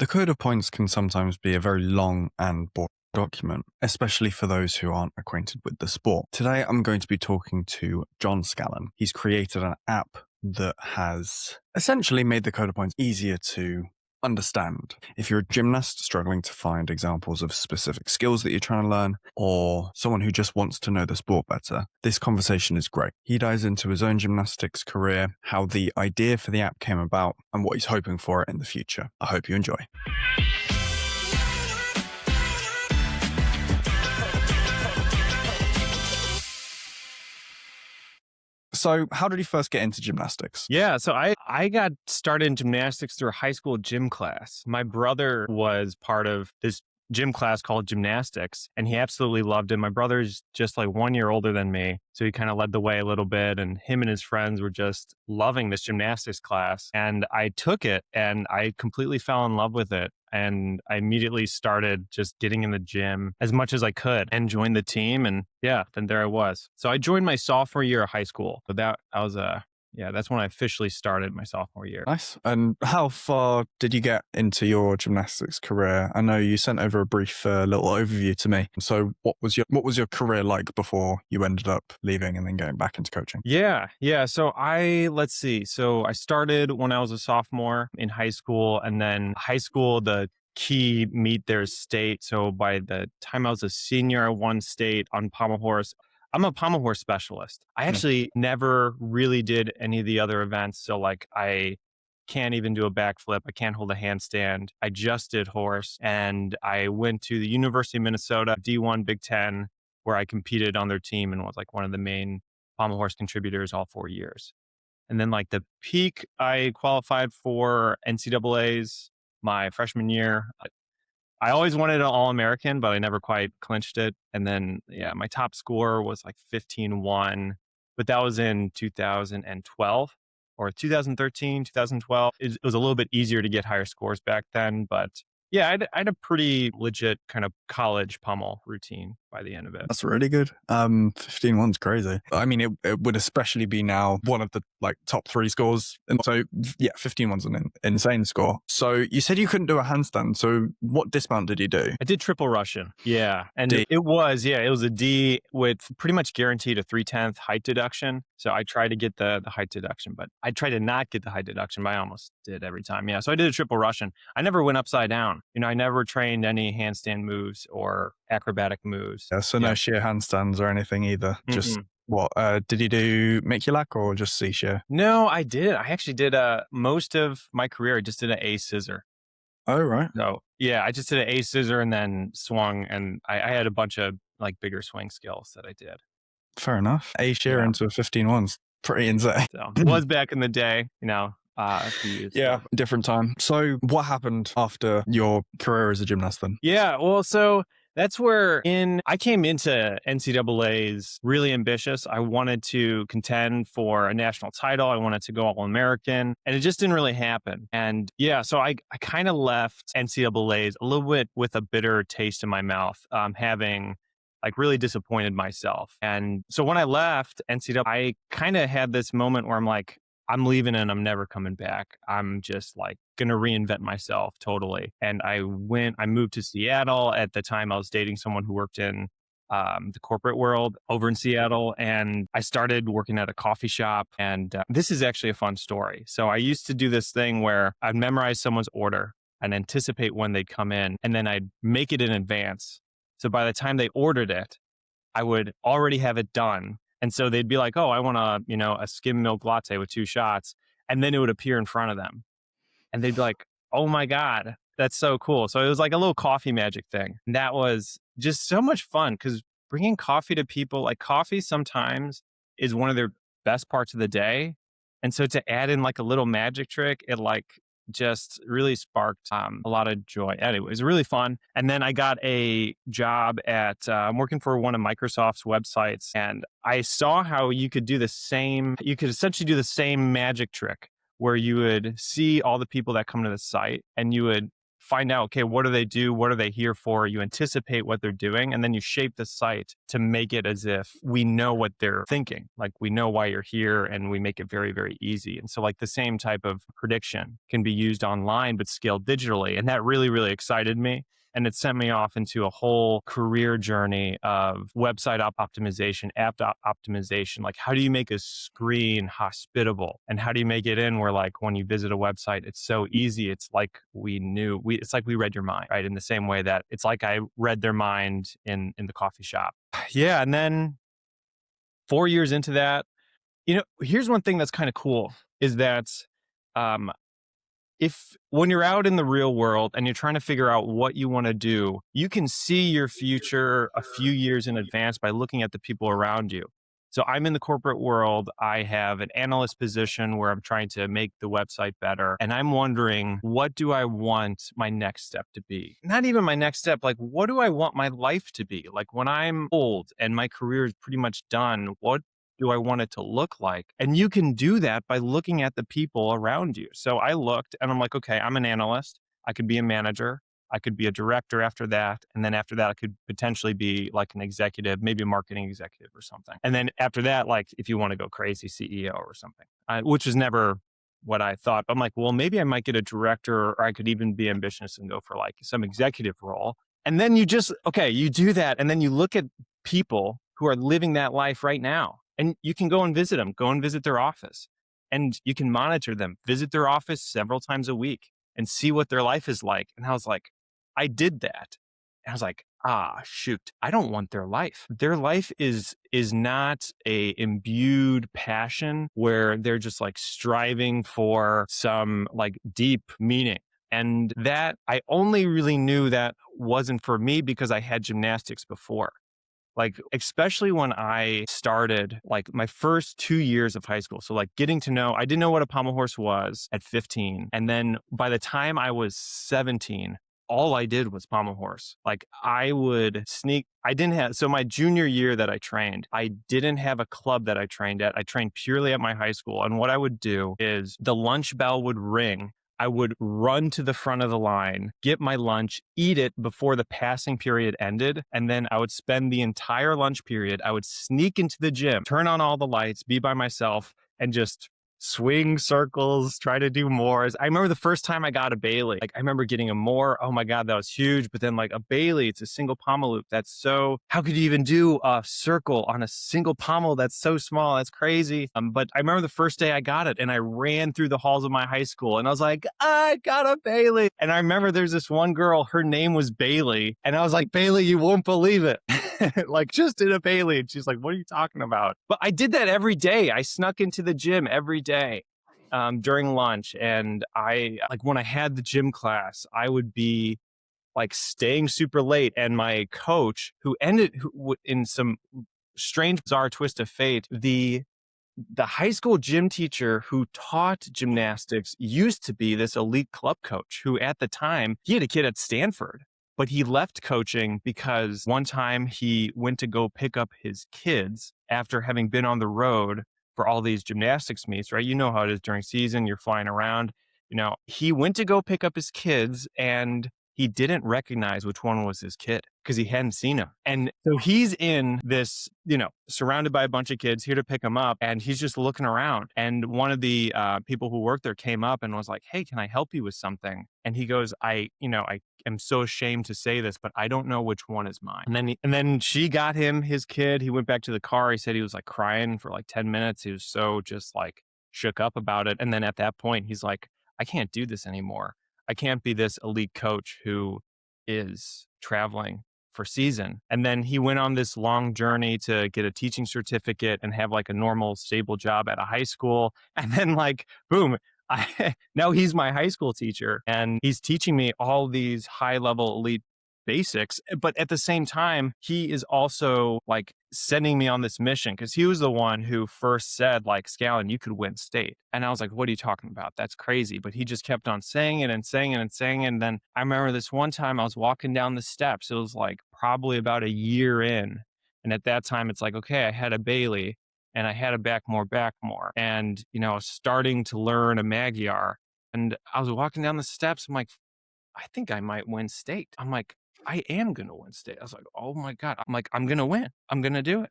The code of points can sometimes be a very long and boring document, especially for those who aren't acquainted with the sport. Today, I'm going to be talking to John Scallon. He's created an app that has essentially made the code of points easier to understand. If you're a gymnast struggling to find examples of specific skills that you're trying to learn, or someone who just wants to know the sport better, this conversation is great. He dives into his own gymnastics career, how the idea for the app came about, and what he's hoping for in the future. I hope you enjoy. So how did you first get into gymnastics? Yeah, so I got started in gymnastics through a high school gym class. My brother was part of this gym class called gymnastics, and he absolutely loved it. My brother's just like 1 year older than me, so he kind of led the way a little bit, and him and his friends were just loving this gymnastics class. And I took it, and I completely fell in love with it. And I immediately started just getting in the gym as much as I could and joined the team. And yeah, then there I was. So I joined my sophomore year of high school. So that's when I officially started my sophomore year. Nice. And how far did you get into your gymnastics career? I know you sent over a brief little overview to me. So what was your career like before you ended up leaving and then going back into coaching? Yeah. So let's see. So I started when I was a sophomore in high school, and then high school, the key meet their state. So by the time I was a senior, I won state on pommel horse. I'm a pommel horse specialist. I actually never really did any of the other events. So like I can't even do a backflip. I can't hold a handstand. I just did horse. And I went to the University of Minnesota D1 Big Ten, where I competed on their team and was like one of the main pommel horse contributors all 4 years. And then like the peak, I qualified for NCAA's my freshman year. I always wanted an All-American, but I never quite clinched it. And then, my top score was like 15-1, but that was in 2012 or 2013, 2012. It was a little bit easier to get higher scores back then, but yeah, I had a pretty legit kind of college pommel routine by the end of it. That's really good. 15-1's crazy. I mean, it would especially be now one of the like top 3 scores. And so yeah, 15-1's an insane score. So you said you couldn't do a handstand. So what dismount did you do? I did triple Russian. Yeah. And D. it was a D with pretty much guaranteed a 3/10 height deduction. So I tried to get the height deduction, but I tried to not get the height deduction, but I almost did every time. Yeah. So I did a triple Russian. I never went upside down. I never trained any handstand moves or acrobatic moves. Yeah, so no sheer handstands or anything either. Mm-hmm. Just what did you do? Make-your-lack or just C-shear? No, I did. I actually did most of my career. I just did an A scissor. Oh, right. So yeah, I just did an A scissor and then swung, and I had a bunch of like bigger swing skills that I did. Fair enough. A shear into a 15-1's pretty insane. So it was back in the day, a few years ago. Different time. So what happened after your career as a gymnast then? Yeah, well, so that's where I came into NCAA's really ambitious. I wanted to contend for a national title. I wanted to go All-American, and it just didn't really happen. And yeah, so I kind of left NCAA's a little bit with a bitter taste in my mouth, having like really disappointed myself. And so when I left NCAA, I kind of had this moment where I'm like, I'm leaving and I'm never coming back. I'm just like going to reinvent myself totally. And I moved to Seattle. At the time, I was dating someone who worked in the corporate world over in Seattle. And I started working at a coffee shop. And this is actually a fun story. So I used to do this thing where I'd memorize someone's order and anticipate when they'd come in, and then I'd make it in advance. So by the time they ordered it, I would already have it done. And so they'd be like, oh, I want a skim milk latte with 2 shots. And then it would appear in front of them. And they'd be like, oh my God, that's so cool. So it was like a little coffee magic thing. And that was just so much fun because bringing coffee to people, like coffee sometimes is one of their best parts of the day. And so to add in like a little magic trick, it like just really sparked a lot of joy. Anyway, it was really fun. And then I got a job at, I'm working for one of Microsoft's websites, and I saw how you could essentially do the same magic trick where you would see all the people that come to the site and you would find out, okay, what do they do? What are they here for? You anticipate what they're doing, and then you shape the site to make it as if we know what they're thinking. Like, we know why you're here, and we make it very, very easy. And so like the same type of prediction can be used online, but scaled digitally. And that really, really excited me. And it sent me off into a whole career journey of website optimization, optimization. Like, how do you make a screen hospitable? And how do you make it in where, like, when you visit a website, it's so easy. It's like it's like we read your mind, right? In the same way that it's like I read their mind in the coffee shop. Yeah. And then 4 years into that, here's one thing that's kind of cool is that, um, if when you're out in the real world and you're trying to figure out what you want to do, you can see your future a few years in advance by looking at the people around you. So I'm in the corporate world. I have an analyst position where I'm trying to make the website better. And I'm wondering, what do I want my next step to be? Not even my next step. Like, what do I want my life to be? Like, when I'm old and my career is pretty much done, what do I want it to look like? And you can do that by looking at the people around you. So I looked and I'm like, okay, I'm an analyst. I could be a manager. I could be a director after that. And then after that, I could potentially be like an executive, maybe a marketing executive or something. And then after that, like, if you want to go crazy, CEO or something, which was never what I thought. I'm like, well, maybe I might get a director, or I could even be ambitious and go for like some executive role. And then you do that. And then you look at people who are living that life right now. And you can go and visit them, go and visit their office, and you can monitor them, visit their office several times a week and see what their life is like. And I was like, I did that. And I was like, shoot, I don't want their life. Their life is not a imbued passion where they're just like striving for some like deep meaning. And that I only really knew that wasn't for me because I had gymnastics before. Like, especially when I started like my first 2 years of high school. So like I didn't know what a pommel horse was at 15. And then by the time I was 17, all I did was pommel horse. Like, I would sneak. So my junior year that I trained, I didn't have a club that I trained at. I trained purely at my high school. And what I would do is the lunch bell would ring. I would run to the front of the line, get my lunch, eat it before the passing period ended. And then I would spend the entire lunch period. I would sneak into the gym, turn on all the lights, be by myself, and just swing circles, try to do mores. I remember the first time I got a Bailey. Like, I remember getting a more. Oh my God, that was huge. But then like a Bailey, it's a single pommel loop. How could you even do a circle on a single pommel? That's so small. That's crazy. But I remember the first day I got it and I ran through the halls of my high school and I was like, I got a Bailey. And I remember there's this one girl, her name was Bailey. And I was like, Bailey, you won't believe it. Like, just did a Bailey. And she's like, what are you talking about? But I did that every day. I snuck into the gym every day during lunch. And when I had the gym class, I would be like staying super late. And my coach, in some strange, bizarre twist of fate, the high school gym teacher who taught gymnastics used to be this elite club coach who, at the time, he had a kid at Stanford. But he left coaching because one time he went to go pick up his kids after having been on the road for all these gymnastics meets, right? You know how it is during season, you're flying around. He went to go pick up his kids and he didn't recognize which one was his kid because he hadn't seen him. And so he's in this, surrounded by a bunch of kids here to pick him up. And he's just looking around. And one of the people who worked there came up and was like, hey, can I help you with something? And he goes, I am so ashamed to say this, but I don't know which one is mine. And then she got him his kid. He went back to the car. He said he was like crying for like 10 minutes. He was so just like shook up about it. And then at that point, he's like, I can't do this anymore. I can't be this elite coach who is traveling for season. And then he went on this long journey to get a teaching certificate and have like a normal, stable job at a high school. And then like, boom, now he's my high school teacher and he's teaching me all these high level elite basics. But at the same time, he is also like sending me on this mission because he was the one who first said like, Scallon, you could win state. And I was like, what are you talking about? That's crazy. But he just kept on saying it and saying it and saying it. And then I remember this one time I was walking down the steps. It was like probably about a year in. And at that time, it's like, okay, I had a Bailey and I had a backmore. And, I was starting to learn a Magyar. And I was walking down the steps. I'm like, I think I might win state. I'm like, I am going to win state. I was like, oh my God. I'm like, I'm going to win. I'm going to do it.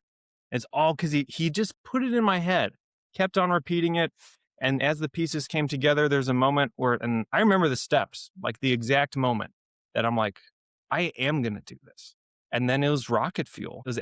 It's all because he just put it in my head, kept on repeating it. And as the pieces came together, there's a moment where, and I remember the steps, like the exact moment that I'm like, I am going to do this. And then it was rocket fuel. It was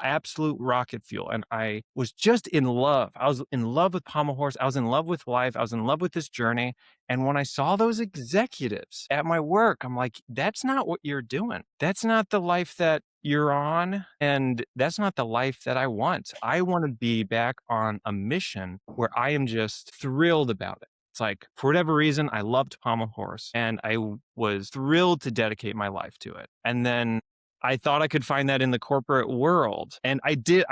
absolute rocket fuel. And I was just in love. I was in love with pommel horse. I was in love with life. I was in love with this journey. And when I saw those executives at my work, I'm like, that's not what you're doing. That's not the life that you're on. And that's not the life that I want. I want to be back on a mission where I am just thrilled about it. It's like, for whatever reason, I loved pommel horse and I was thrilled to dedicate my life to it. And then I thought I could find that in the corporate world. And I did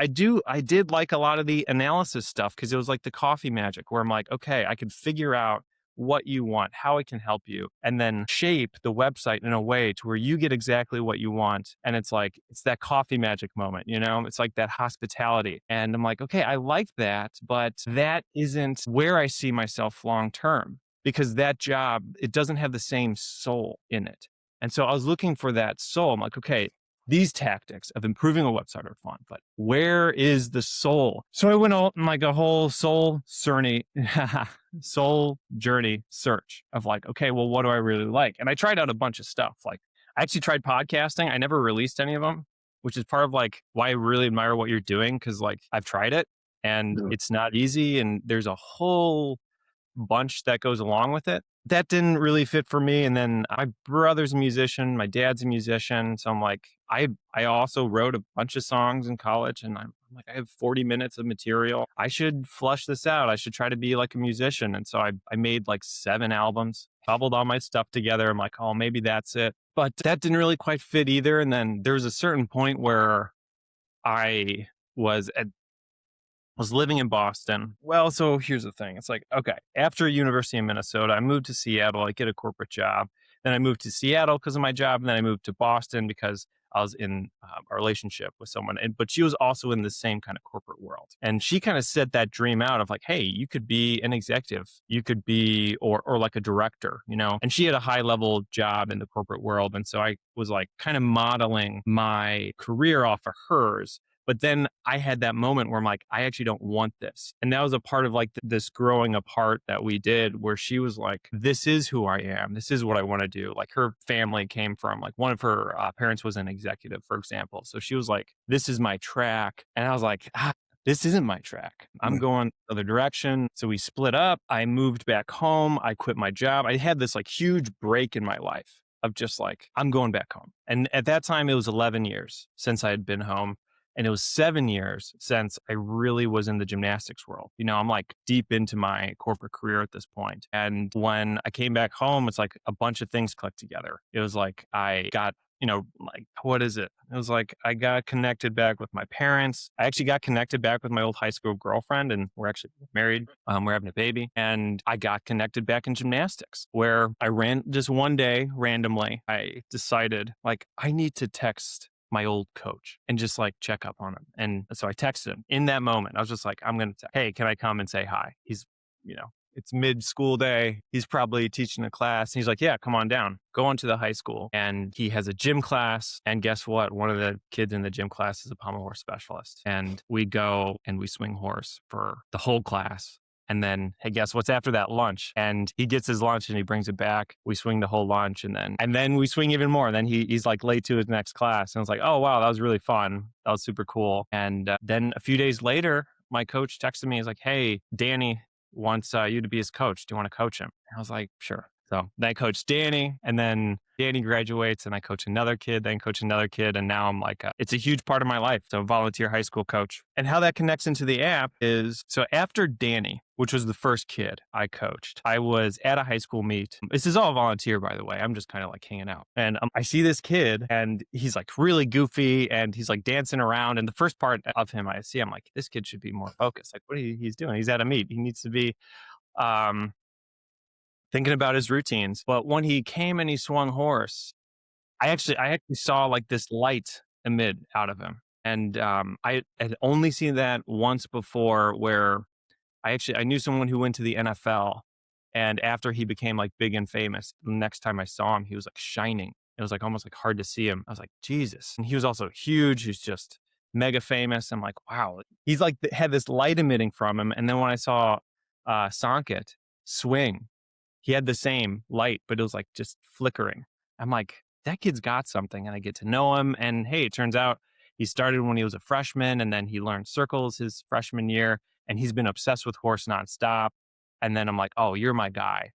like a lot of the analysis stuff because it was like the coffee magic where I'm like, okay, I can figure out what you want, how it can help you, and then shape the website in a way to where you get exactly what you want. And it's like, it's that coffee magic moment, it's like that hospitality. And I'm like, okay, I like that, but that isn't where I see myself long term because that job, it doesn't have the same soul in it. And so I was looking for that soul. I'm like, okay, these tactics of improving a website are fun, but where is the soul? So I went on like a whole soul journey search of like, okay, well, what do I really like? And I tried out a bunch of stuff. Like I actually tried podcasting. I never released any of them, which is part of like why I really admire what you're doing. Cause like I've tried it and it's not easy. And there's a whole bunch that goes along with it. That didn't really fit for me. And then my brother's a musician, my dad's a musician. So I'm like, I also wrote a bunch of songs in college and I'm like, I have 40 minutes of material. I should flush this out. I should try to be like a musician. And so I made like 7 albums, cobbled all my stuff together. I'm like, oh, maybe that's it. But that didn't really quite fit either. And then there was a certain point where I was living in Boston. Well, so here's the thing. It's like, okay, after University of Minnesota, I moved to Seattle. I get a corporate job. Then I moved to Seattle because of my job. And then I moved to Boston because I was in a relationship with someone. But she was also in the same kind of corporate world. And she kind of set that dream out of like, hey, you could be an executive. You could be, or like a director, And she had a high level job in the corporate world. And so I was like kind of modeling my career off of hers. But then I had that moment where I'm like, I actually don't want this. And that was a part of like this growing apart that we did where she was like, this is who I am. This is what I want to do. Like her family came from like one of her parents was an executive, for example. So she was like, this is my track. And I was like, this isn't my track. I'm going the other direction. So we split up. I moved back home. I quit my job. I had this like huge break in my life of just like, I'm going back home. And at that time, it was 11 years since I had been home. And it was 7 years since I really was in the gymnastics world. I'm like deep into my corporate career at this point. And when I came back home, it's like a bunch of things clicked together. It was like I got, like, what is it? It was like I got connected back with my parents. I actually got connected back with my old high school girlfriend and we're actually married. We're having a baby. And I got connected back in gymnastics where I ran just one day randomly. I decided like I need to text my old coach and just like check up on him. And so I texted him in that moment. I was just like, hey, can I come and say hi? He's, it's mid-school day. He's probably teaching a class. And he's like, yeah, come on down. Go on to the high school. And he has a gym class. And guess what? One of the kids in the gym class is a pommel horse specialist. And we go and we swing horse for the whole class. And then, hey, guess what's after that? Lunch. And he gets his lunch and he brings it back. We swing the whole lunch and then we swing even more. And then he's like late to his next class. And I was like, oh, wow, that was really fun. That was super cool. And then a few days later, my coach texted me. He's like, hey, Danny wants you to be his coach. Do you want to coach him? And I was like, sure. So then I coached Danny and then Danny graduates and I coach another kid, then coach another kid. And now I'm like, it's a huge part of my life. So volunteer high school coach. And how that connects into the app is, so after Danny, which was the first kid I coached, I was at a high school meet. This is all volunteer, by the way. I'm just kind of like hanging out. And I see this kid and he's like really goofy and he's like dancing around. And the first part of him I see, I'm like, this kid should be more focused. Like what he's doing. He's at a meet. He needs to be, thinking about his routines. But when he came and he swung horse, I actually saw like this light emit out of him. And I had only seen that once before where I knew someone who went to the NFL And after he became like big and famous, the next time I saw him, he was like shining. It was like almost like hard to see him. I was like, Jesus. And he was also huge. He's just mega famous. I'm like, wow. He's like had this light emitting from him. And then when I saw Sanket swing, he had the same light, but it was like just flickering. I'm like, that kid's got something. And I get to know him. And hey, it turns out he started when he was a freshman, and then he learned circles his freshman year, and he's been obsessed with horse nonstop. And then I'm like, oh, you're my guy.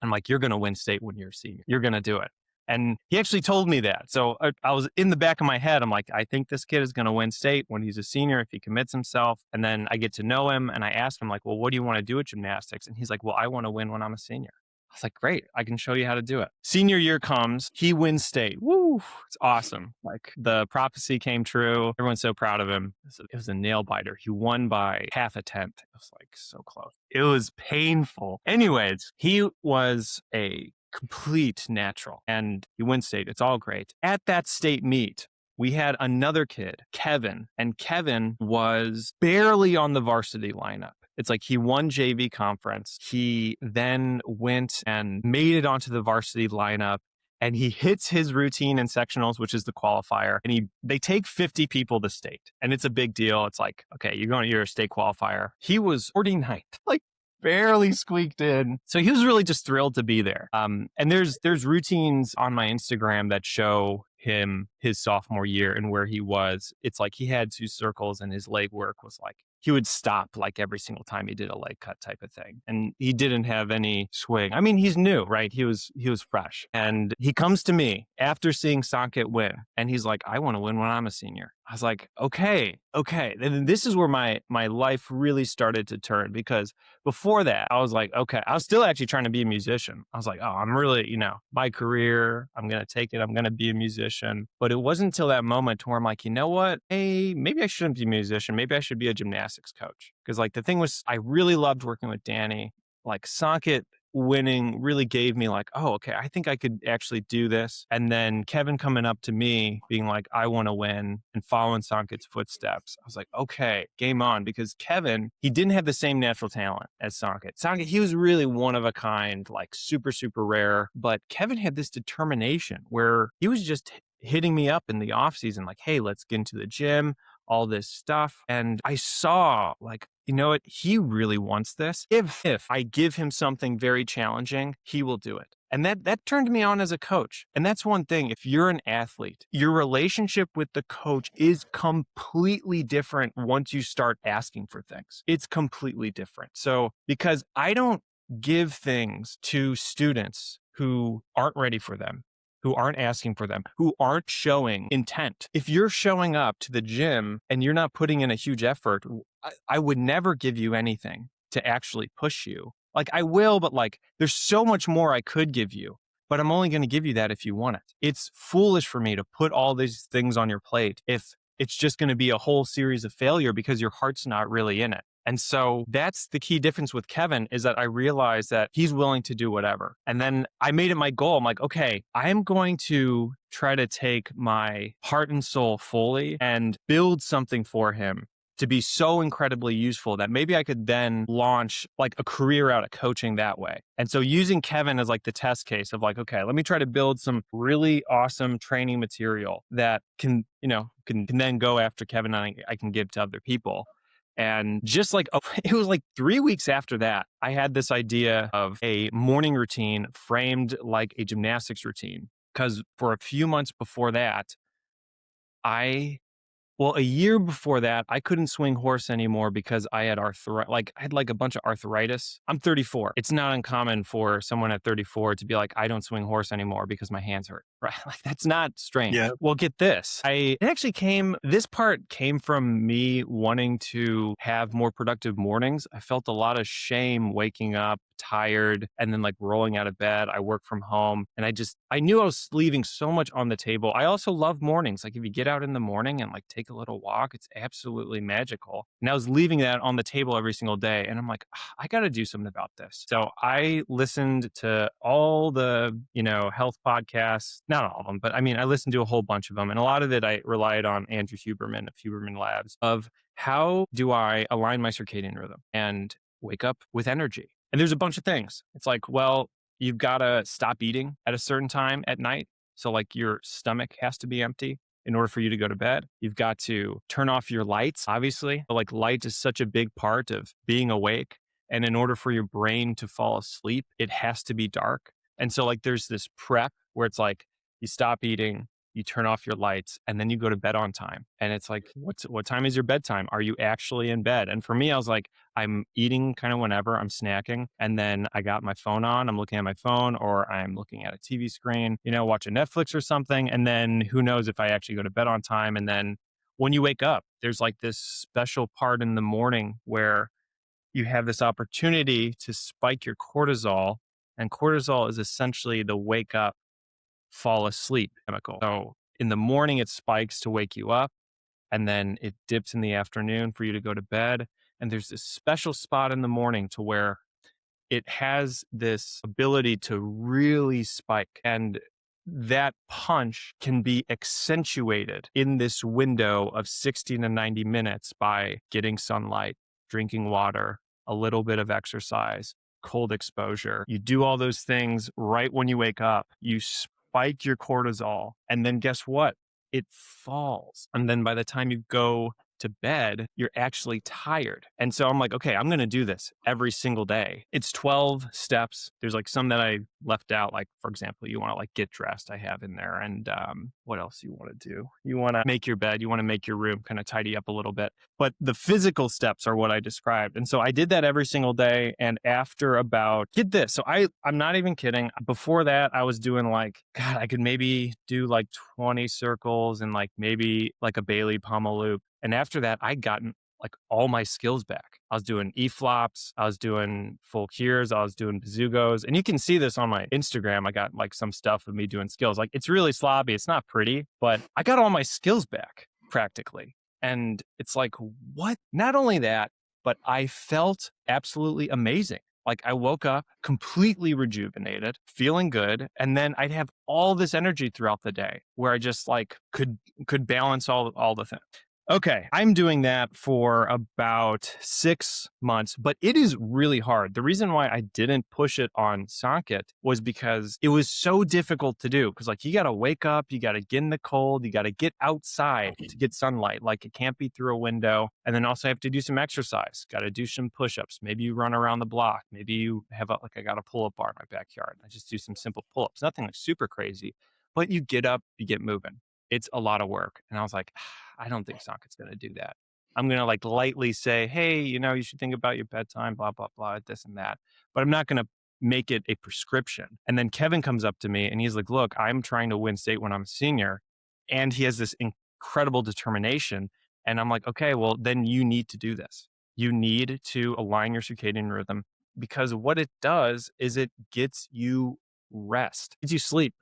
I'm like, you're going to win state when you're a senior. You're going to do it. And he actually told me that. So I was in the back of my head. I'm like, I think this kid is going to win state when he's a senior if he commits himself. And then I get to know him, and I ask him like, well, what do you want to do at gymnastics? And he's like, well, I want to win when I'm a senior. I was like, great, I can show you how to do it. Senior year comes, he wins state. Woo, it's awesome. Like the prophecy came true. Everyone's so proud of him. It was a nail biter. He won by half a tenth. It was like so close. It was painful. Anyways, he was a complete natural and he wins state. It's all great. At that state meet, we had another kid, Kevin, and Kevin was barely on the varsity lineup. It's like he won JV conference. He then went and made it onto the varsity lineup, and he hits his routine in sectionals, which is the qualifier. And they take 50 people to state, and it's a big deal. It's like, okay, you're a state qualifier. He was 49th, like barely squeaked in. So he was really just thrilled to be there. And there's routines on my Instagram that show him his sophomore year and where he was. It's like he had 2 circles, and his leg work was like, he would stop like every single time he did a leg cut type of thing. And he didn't have any swing. I mean, he's new, right? He was fresh. And he comes to me after seeing Sanket win. And he's like, I want to win when I'm a senior. I was like, okay. And this is where my life really started to turn, because before that, I was like, okay, I was still actually trying to be a musician. I was like, oh, I'm really, my career, I'm going to take it. I'm going to be a musician. But it wasn't until that moment where I'm like, you know what? Hey, maybe I shouldn't be a musician. Maybe I should be a gymnastics coach. Because like the thing was, I really loved working with Danny. Like Sanket winning really gave me like, oh, okay, I think I could actually do this. And then Kevin coming up to me being like, I want to win, and following Sanket's footsteps. I was like, okay, game on. Because Kevin, he didn't have the same natural talent as Sanket. Sanket, he was really one of a kind, like super, super rare. But Kevin had this determination where he was just hitting me up in the off season, like, hey, let's get into the gym, all this stuff. And I saw like, you know what? He really wants this. If I give him something very challenging, he will do it. And that turned me on as a coach. And that's one thing. If you're an athlete, your relationship with the coach is completely different once you start asking for things. It's completely different. So because I don't give things to students who aren't ready for them, who aren't asking for them, who aren't showing intent. If you're showing up to the gym and you're not putting in a huge effort, I would never give you anything to actually push you. Like I will, but like there's so much more I could give you, but I'm only going to give you that if you want it. It's foolish for me to put all these things on your plate if it's just going to be a whole series of failure because your heart's not really in it. And so that's the key difference with Kevin, is that I realized that he's willing to do whatever. And then I made it my goal. I'm like, okay, I am going to try to take my heart and soul fully and build something for him to be so incredibly useful that maybe I could then launch like a career out of coaching that way. And so using Kevin as like the test case of like, okay, let me try to build some really awesome training material that can then go after Kevin and I can give to other people. And just like, it was like 3 weeks after that, I had this idea of a morning routine framed like a gymnastics routine. Because for a few months before that, a year before that, I couldn't swing horse anymore because I had a bunch of arthritis. I'm 34. It's not uncommon for someone at 34 to be like, I don't swing horse anymore because my hands hurt. Right? Like that's not strange. Yeah. Well, get this. This part came from me wanting to have more productive mornings. I felt a lot of shame waking up tired and then like rolling out of bed. I work from home and I knew I was leaving so much on the table. I also love mornings. Like if you get out in the morning and like take a little walk, it's absolutely magical. And I was leaving that on the table every single day. And I'm like, I got to do something about this. So I listened to all the, health podcasts, not all of them, but I mean, I listened to a whole bunch of them. And a lot of it, I relied on Andrew Huberman of Huberman Labs of how do I align my circadian rhythm and wake up with energy. And there's a bunch of things. It's like, well, you've got to stop eating at a certain time at night. So, like, your stomach has to be empty in order for you to go to bed. You've got to turn off your lights, obviously. Like, light is such a big part of being awake. And in order for your brain to fall asleep, it has to be dark. And so, like, there's this prep where it's like you stop eating, you turn off your lights, and then you go to bed on time. And it's like, what time is your bedtime? Are you actually in bed? And for me, I was like, I'm eating kind of whenever I'm snacking. And then I got my phone on, I'm looking at my phone, or I'm looking at a TV screen, watching Netflix or something. And then who knows if I actually go to bed on time. And then when you wake up, there's like this special part in the morning where you have this opportunity to spike your cortisol. And cortisol is essentially the wake up, fall asleep chemical. So in the morning, it spikes to wake you up, and then it dips in the afternoon for you to go to bed. And there's this special spot in the morning to where it has this ability to really spike. And that punch can be accentuated in this window of 60 to 90 minutes by getting sunlight, drinking water, a little bit of exercise, cold exposure. You do all those things right when you wake up. You spike your cortisol, and then guess what? It falls. And then by the time you go to bed, you're actually tired. And so I'm like, okay, I'm going to do this every single day. It's 12 steps. There's like some that I left out. Like, for example, you want to like get dressed. I have in there. And what else you want to do? You want to make your bed. You want to make your room, kind of tidy up a little bit. But the physical steps are what I described. And so I did that every single day. And after about, get this. So I'm not even kidding. Before that, I was doing like, God, I could maybe do like 20 circles and like maybe like a Bailey pommel loop. And after that, I'd gotten like all my skills back. I was doing E-flops, I was doing full cures, I was doing bazugos. And you can see this on my Instagram. I got like some stuff of me doing skills. Like, it's really sloppy. It's not pretty, but I got all my skills back practically. And it's like, what? Not only that, but I felt absolutely amazing. Like, I woke up completely rejuvenated, feeling good. And then I'd have all this energy throughout the day where I just like could balance all the things. Okay, I'm doing that for about 6 months, but it is really hard. The reason why I didn't push it on Socket was because it was so difficult to do. Because like, you got to wake up, you got to get in the cold, you got to get outside to get sunlight. Like, it can't be through a window. And then also have to do some exercise, got to do some push-ups. Maybe you run around the block. Maybe you have I got a pull-up bar in my backyard. I just do some simple pull-ups, nothing like super crazy, but you get up, you get moving. It's a lot of work. And I was like, I don't think Socket's going to do that. I'm going to like lightly say, hey, you should think about your bedtime, blah, blah, blah, this and that. But I'm not going to make it a prescription. And then Kevin comes up to me and he's like, look, I'm trying to win state when I'm a senior. And he has this incredible determination. And I'm like, okay, well, then you need to do this. You need to align your circadian rhythm, because what it does is it gets you rest, gets you sleep.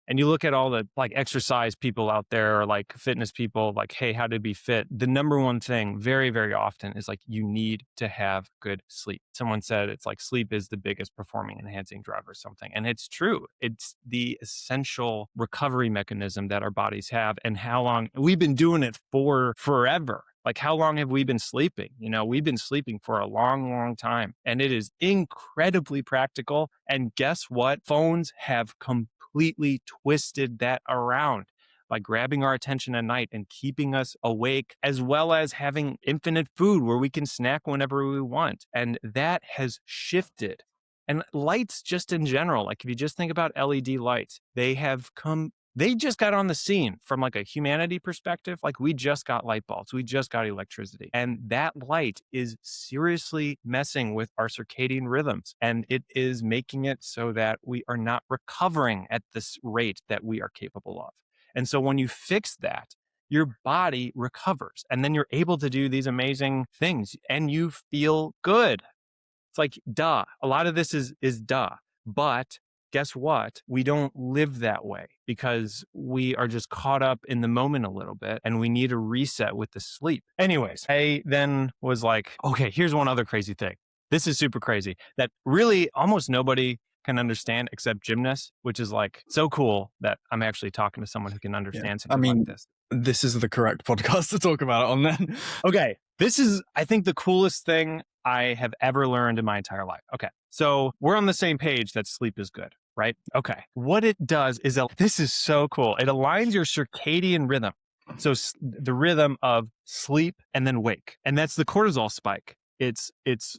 And you look at all the like exercise people out there, or like fitness people, like, hey, how to be fit? The number one thing very, very often is like, you need to have good sleep. Someone said it's like sleep is the biggest performing enhancing driver or something. And it's true. It's the essential recovery mechanism that our bodies have. And how long we've been doing it for forever. Like, how long have we been sleeping? We've been sleeping for a long, long time, and it is incredibly practical. And guess what? Phones have completely twisted that around by grabbing our attention at night and keeping us awake, as well as having infinite food where we can snack whenever we want. And that has shifted. And lights just in general, like if you just think about LED lights, they just got on the scene from like a humanity perspective. Like, we just got light bulbs. We just got electricity. And that light is seriously messing with our circadian rhythms. And it is making it so that we are not recovering at this rate that we are capable of. And so when you fix that, your body recovers. And then you're able to do these amazing things and you feel good. It's like, duh. A lot of this is duh. But guess what? We don't live that way because we are just caught up in the moment a little bit, and we need a reset with the sleep. Anyways, I then was like, okay, here's one other crazy thing. This is super crazy that really almost nobody can understand except gymnasts, which is like so cool that I'm actually talking to someone who can understand something like this. This is the correct podcast to talk about it on then. Okay. This is, I think, the coolest thing I have ever learned in my entire life. Okay. So we're on the same page that sleep is good, right? Okay. What it does is, this is so cool. It aligns your circadian rhythm. So the rhythm of sleep and then wake. And that's the cortisol spike. It's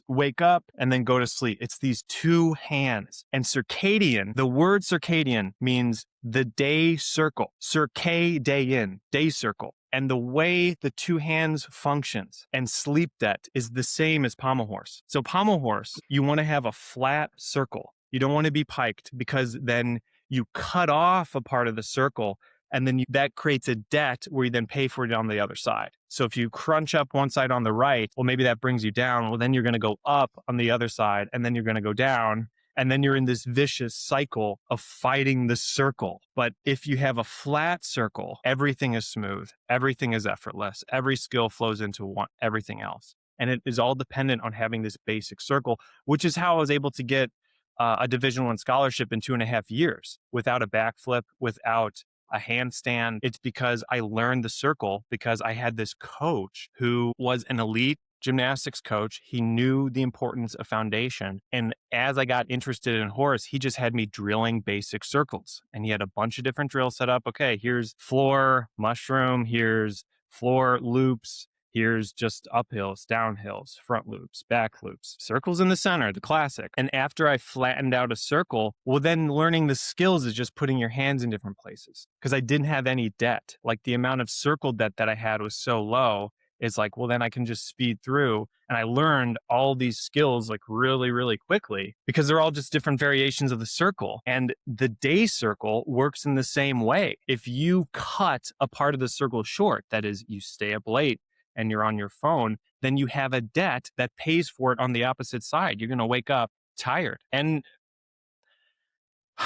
wake up and then go to sleep. It's these two hands. And circadian, the word circadian means the day circle. Circadian, day circle. And the way the two hands functions and sleep debt is the same as pommel horse. So pommel horse, you want to have a flat circle. You don't want to be piked, because then you cut off a part of the circle, and then that creates a debt where you then pay for it on the other side. So if you crunch up one side on the right, well, maybe that brings you down. Well, then you're going to go up on the other side, and then you're going to go down. And then you're in this vicious cycle of fighting the circle. But if you have a flat circle, everything is smooth. Everything is effortless. Every skill flows into everything else. And it is all dependent on having this basic circle, which is how I was able to get a Division I scholarship in 2.5 years without a backflip, without a handstand. It's because I learned the circle, because I had this coach who was an elite gymnastics coach. He knew the importance of foundation. And as I got interested in horse, he just had me drilling basic circles. And he had a bunch of different drills set up. Okay, here's floor, mushroom, here's floor loops, here's just uphills, downhills, front loops, back loops, circles in the center, the classic. And after I flattened out a circle, well, then learning the skills is just putting your hands in different places, because I didn't have any debt. Like the amount of circle debt that I had was so low. It's like, well, then I can just speed through. And I learned all these skills like really, really quickly, because they're all just different variations of the circle. And the day circle works in the same way. If you cut a part of the circle short, that is, you stay up late and you're on your phone, then you have a debt that pays for it on the opposite side. You're going to wake up tired. And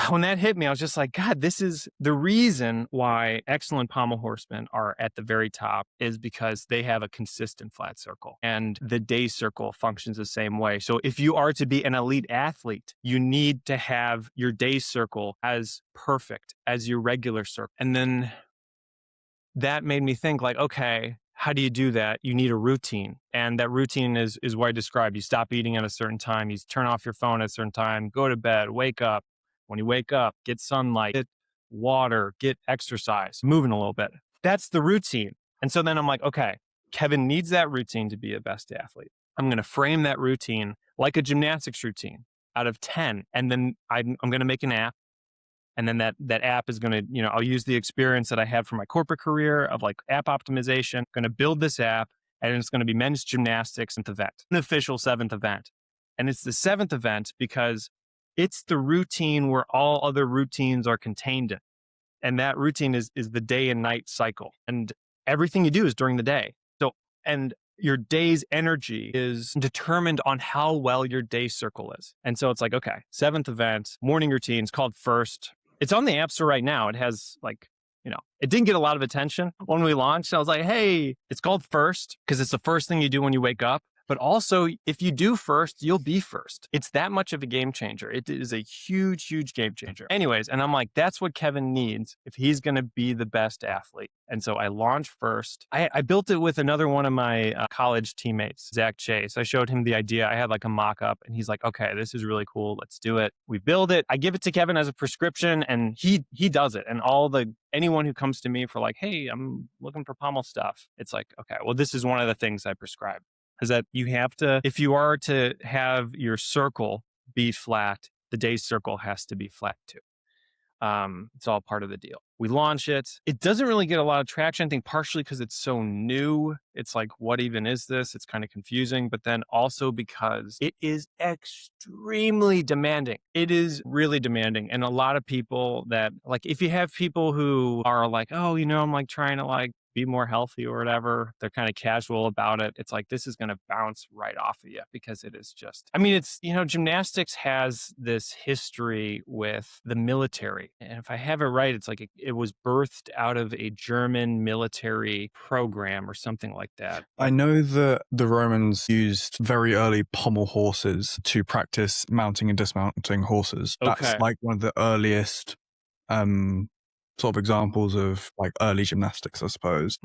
when that hit me, I was just like, God, this is the reason why excellent pommel horsemen are at the very top, is because they have a consistent flat circle, and the day circle functions the same way. So if you are to be an elite athlete, you need to have your day circle as perfect as your regular circle. And then that made me think like, okay, how do you do that? You need a routine. And that routine is what I described. You stop eating at a certain time, you turn off your phone at a certain time, go to bed, wake up. When you wake up, get sunlight, get water, get exercise, moving a little bit. That's the routine. And so then I'm like, okay, Kevin needs that routine to be a best athlete. I'm going to frame that routine like a gymnastics routine out of 10. And then I'm going to make an app. And then that app is going to, I'll use the experience that I had from my corporate career of like app optimization. I'm going to build this app, and it's going to be men's gymnastics 7th event, an official 7th event. And it's the 7th event because it's the routine where all other routines are contained in. And that routine is the day and night cycle. And everything you do is during the day. So, and your day's energy is determined on how well your day circle is. And so it's like, okay, 7th event, morning routines called First. It's on the App Store right now. It has like, it didn't get a lot of attention when we launched. I was like, hey, it's called First because it's the first thing you do when you wake up. But also, if you do first, you'll be first. It's that much of a game changer. It is a huge, huge game changer. Anyways, and I'm like, that's what Kevin needs if he's going to be the best athlete. And so I launched First. I built it with another one of my college teammates, Zach Chase. I showed him the idea. I had like a mock-up, and he's like, okay, this is really cool. Let's do it. We build it. I give it to Kevin as a prescription, and he does it. And anyone who comes to me for like, hey, I'm looking for pommel stuff, it's like, okay, well, this is one of the things I prescribe. Is that you have to, if you are to have your circle be flat, the day circle has to be flat too. It's all part of the deal. We launch it. It doesn't really get a lot of traction, I think partially because it's so new. It's like, what even is this? It's kind of confusing, but then also because it is extremely demanding. It is really demanding. And a lot of people that like, if you have people who are like, oh, I'm like trying to like be more healthy or whatever, they're kind of casual about it. It's like, this is going to bounce right off of you because it is just, it's, gymnastics has this history with the military. And if I have it right, it's like it was birthed out of a German military program or something like that. I know that the Romans used very early pommel horses to practice mounting and dismounting horses. Okay. That's like one of the earliest sort of examples of like early gymnastics, I suppose.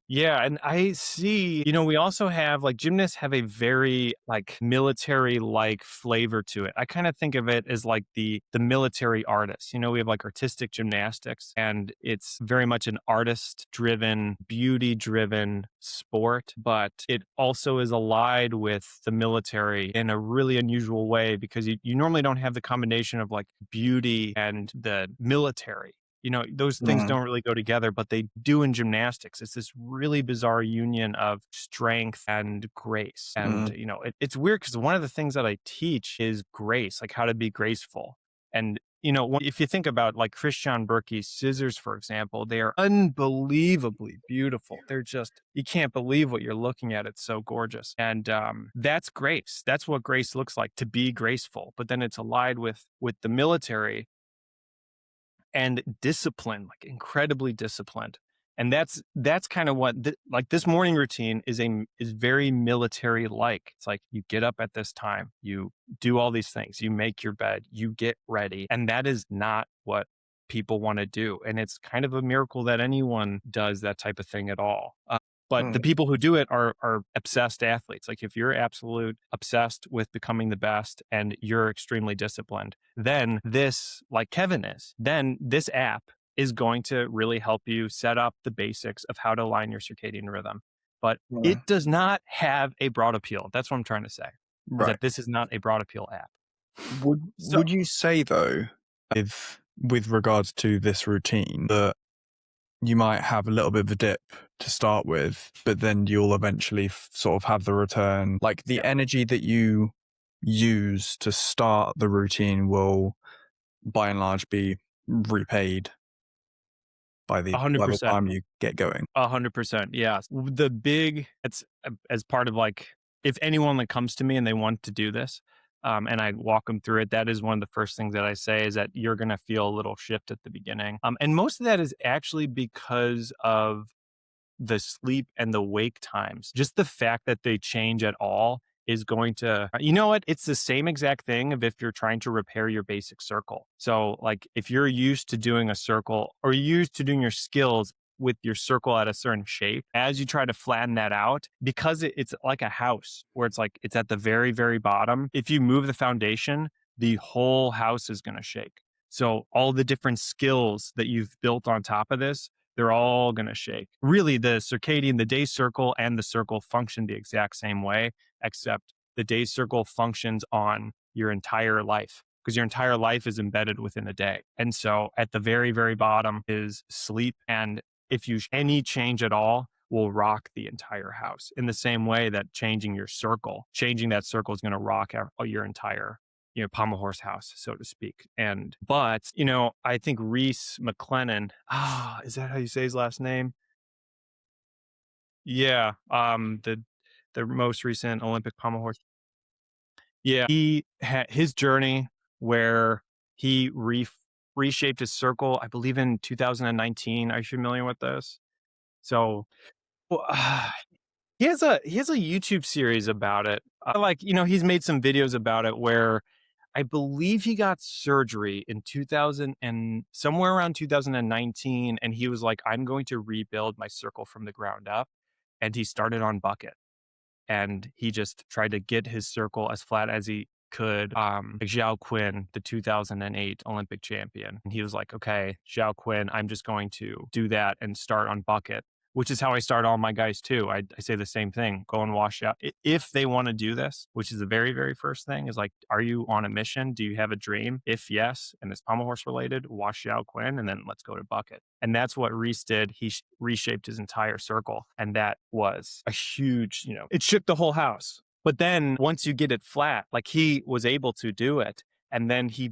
Yeah. And I see, we also have like gymnasts have a very like military like flavor to it. I kind of think of it as like the military artist. We have like artistic gymnastics, and it's very much an artist driven, beauty driven sport, but it also is allied with the military in a really unusual way because you normally don't have the combination of like beauty and the military. Those things Mm, don't really go together, but they do in gymnastics. It's this really bizarre union of strength and grace. And, mm, it's weird because one of the things that I teach is grace, like how to be graceful. And, if you think about like Christian Berkey's scissors, for example, they are unbelievably beautiful. They're just, you can't believe what you're looking at. It's so gorgeous. And that's grace. That's what grace looks like, to be graceful. But then it's allied with the military and disciplined, like incredibly disciplined. And that's kind of what like this morning routine is very military like. It's like you get up at this time, you do all these things, you make your bed, you get ready, and that is not what people want to do. And it's kind of a miracle that anyone does that type of thing at all. But the mm, people who do it are obsessed athletes. Like if you're absolute obsessed with becoming the best and you're extremely disciplined, then this, like Kevin is, then this app is going to really help you set up the basics of how to align your circadian rhythm. But mm. it does not have a broad appeal. That's what I'm trying to say, is Right. that this is not a broad appeal app. So Would you say though, with regards to this routine, that you might have a little bit of a dip to start with, but then you'll eventually sort of have the return. Like the yeah, energy that you use to start the routine will, by and large, be repaid by the 100%. time you get going. 100%. Yeah. It's as part of like, if anyone that comes to me and they want to do this, and I walk them through it, that is one of the first things that I say is that you're going to feel a little shift at the beginning. And most of that is actually because of the sleep and the wake times. Just the fact that they change at all is going to, you know what? It's the same exact thing of if you're trying to repair your basic circle. So, like, if you're used to doing a circle or used to doing your skills with your circle at a certain shape, as you try to flatten that out, because it's like a house where it's like it's at the very, very bottom. If you move the foundation, the whole house is going to shake. So, all the different skills that you've built on top of this, they're all going to shake. Really, the day circle and the circle function the exact same way, except the day circle functions on your entire life because your entire life is embedded within a day. And so at the very, very bottom is sleep. And if you any change at all will rock the entire house in the same way that changing that circle is going to rock your entire pommel horse house, so to speak. But I think Reese McLennan, is that how you say his last name? Yeah. The most recent Olympic pommel horse. Yeah. He had his journey where he reshaped his circle, I believe in 2019. Are you familiar with this? So, well, he has a YouTube series about it. He's made some videos about it where I believe he got surgery in 2000 and somewhere around 2019. And he was like, I'm going to rebuild my circle from the ground up. And he started on bucket and he just tried to get his circle as flat as he could. Like Zhao Qin, the 2008 Olympic champion. And he was like, okay, Zhao Qin, I'm just going to do that and start on bucket, which is how I start all my guys too. I say the same thing, go and wash out. If they want to do this, which is the very, very first thing is like, are you on a mission? Do you have a dream? If yes, and it's pommel horse related, wash Zhao Qin and then let's go to bucket. And that's what Reese did. He reshaped his entire circle. And that was a huge, it shook the whole house. But then once you get it flat, like he was able to do it. And then he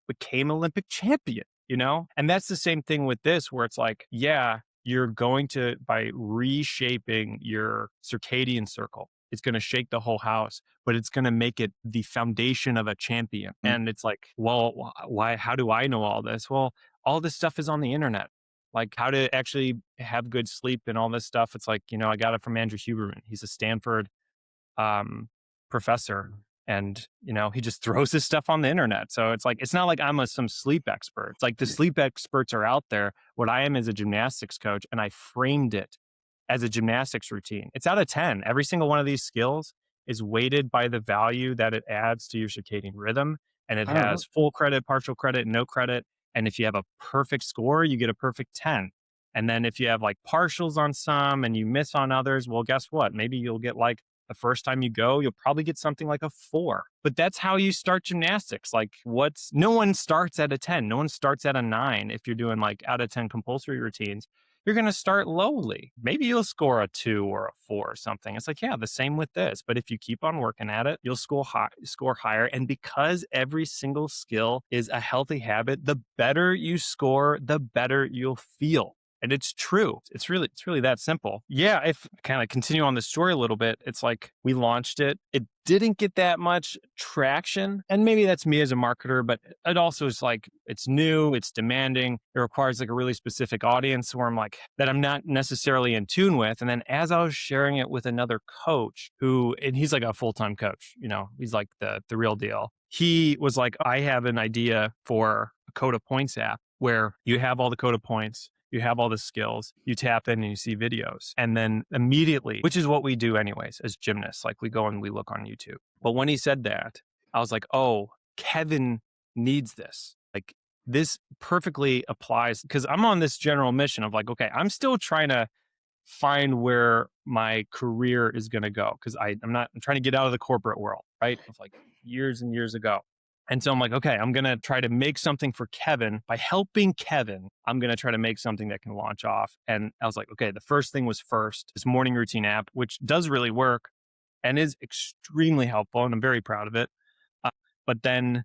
became Olympic champion, And that's the same thing with this, where it's like, yeah, you're going to, by reshaping your circadian circle, it's going to shake the whole house, but it's going to make it the foundation of a champion. Mm. And it's like, well, why, how do I know all this? Well, all this stuff is on the internet, like how to actually have good sleep and all this stuff. It's like, I got it from Andrew Huberman. He's a Stanford professor. And, he just throws this stuff on the internet. So it's like, it's not like I'm some sleep expert. It's like the sleep experts are out there. What I am is a gymnastics coach, and I framed it as a gymnastics routine. It's out of 10. Every single one of these skills is weighted by the value that it adds to your circadian rhythm. And it has full credit, partial credit, no credit. And if you have a perfect score, you get a perfect 10. And then if you have like partials on some and you miss on others, well, guess what? Maybe you'll get like the first time you go, you'll probably get something like a 4. But that's how you start gymnastics. Like no one starts at a 10. No one starts at a 9 if you're doing like out of 10 compulsory routines. You're going to start lowly. Maybe you'll score a 2 or a 4 or something. It's like, yeah, the same with this. But if you keep on working at it, you'll score higher. And because every single skill is a healthy habit, the better you score, the better you'll feel. And it's true. It's really that simple. Yeah, if kind of continue on the story a little bit, it's like we launched it. It didn't get that much traction. And maybe that's me as a marketer, but it also is like, it's new, it's demanding. It requires like a really specific audience where I'm like, that I'm not necessarily in tune with. And then as I was sharing it with another coach and he's like a full-time coach, he's like the real deal. He was like, I have an idea for a Coda Points app where you have all the Coda Points. You have all the skills, you tap in and you see videos. And then immediately, which is what we do anyways as gymnasts, like we go and we look on YouTube. But when he said that, I was like, oh, Kevin needs this. Like this perfectly applies because I'm on this general mission of like, okay, I'm still trying to find where my career is going to go because I'm trying to get out of the corporate world, right? Of like years and years ago. And so I'm like, okay, I'm going to try to make something for Kevin. By helping Kevin, I'm going to try to make something that can launch off. And I was like, okay, the first thing was this morning routine app, which does really work and is extremely helpful. And I'm very proud of it. But then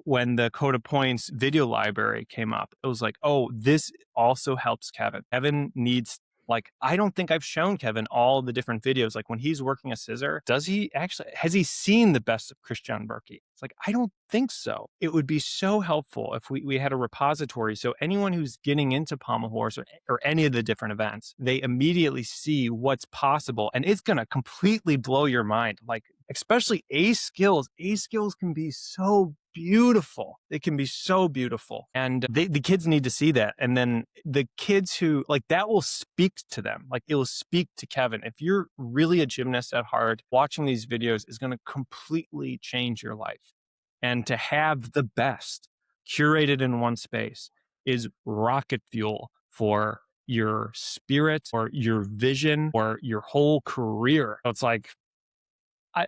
when the Coda Points video library came up, it was like, oh, this also helps Kevin. Kevin needs I don't think I've shown Kevin all the different videos. Like when he's working a scissor, has he seen the best of Christian Berkey? It's like, I don't think so. It would be so helpful if we had a repository. So anyone who's getting into pommel horse or any of the different events, they immediately see what's possible. And it's going to completely blow your mind. Like, especially A skills can be so beautiful. It can be so beautiful. And the kids need to see that. And then the kids who that will speak to them. Like it will speak to Kevin. If you're really a gymnast at heart, watching these videos is going to completely change your life. And to have the best curated in one space is rocket fuel for your spirit or your vision or your whole career. So it's like,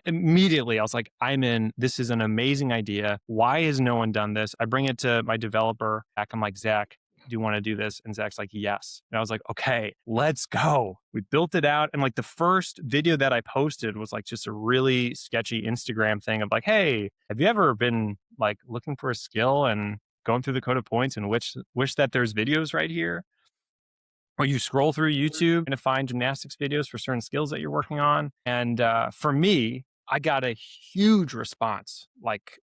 immediately, I was like, I'm in. This is an amazing idea. Why has no one done this? I bring it to my developer. I'm like, Zach, do you want to do this? And Zach's like, yes. And I was like, okay, let's go. We built it out. And the first video that I posted was just a really sketchy Instagram thing of hey, have you ever been looking for a skill and going through the Coda Points and wish that there's videos right here? Or you scroll through YouTube and find gymnastics videos for certain skills that you're working on. And for me, I got a huge response.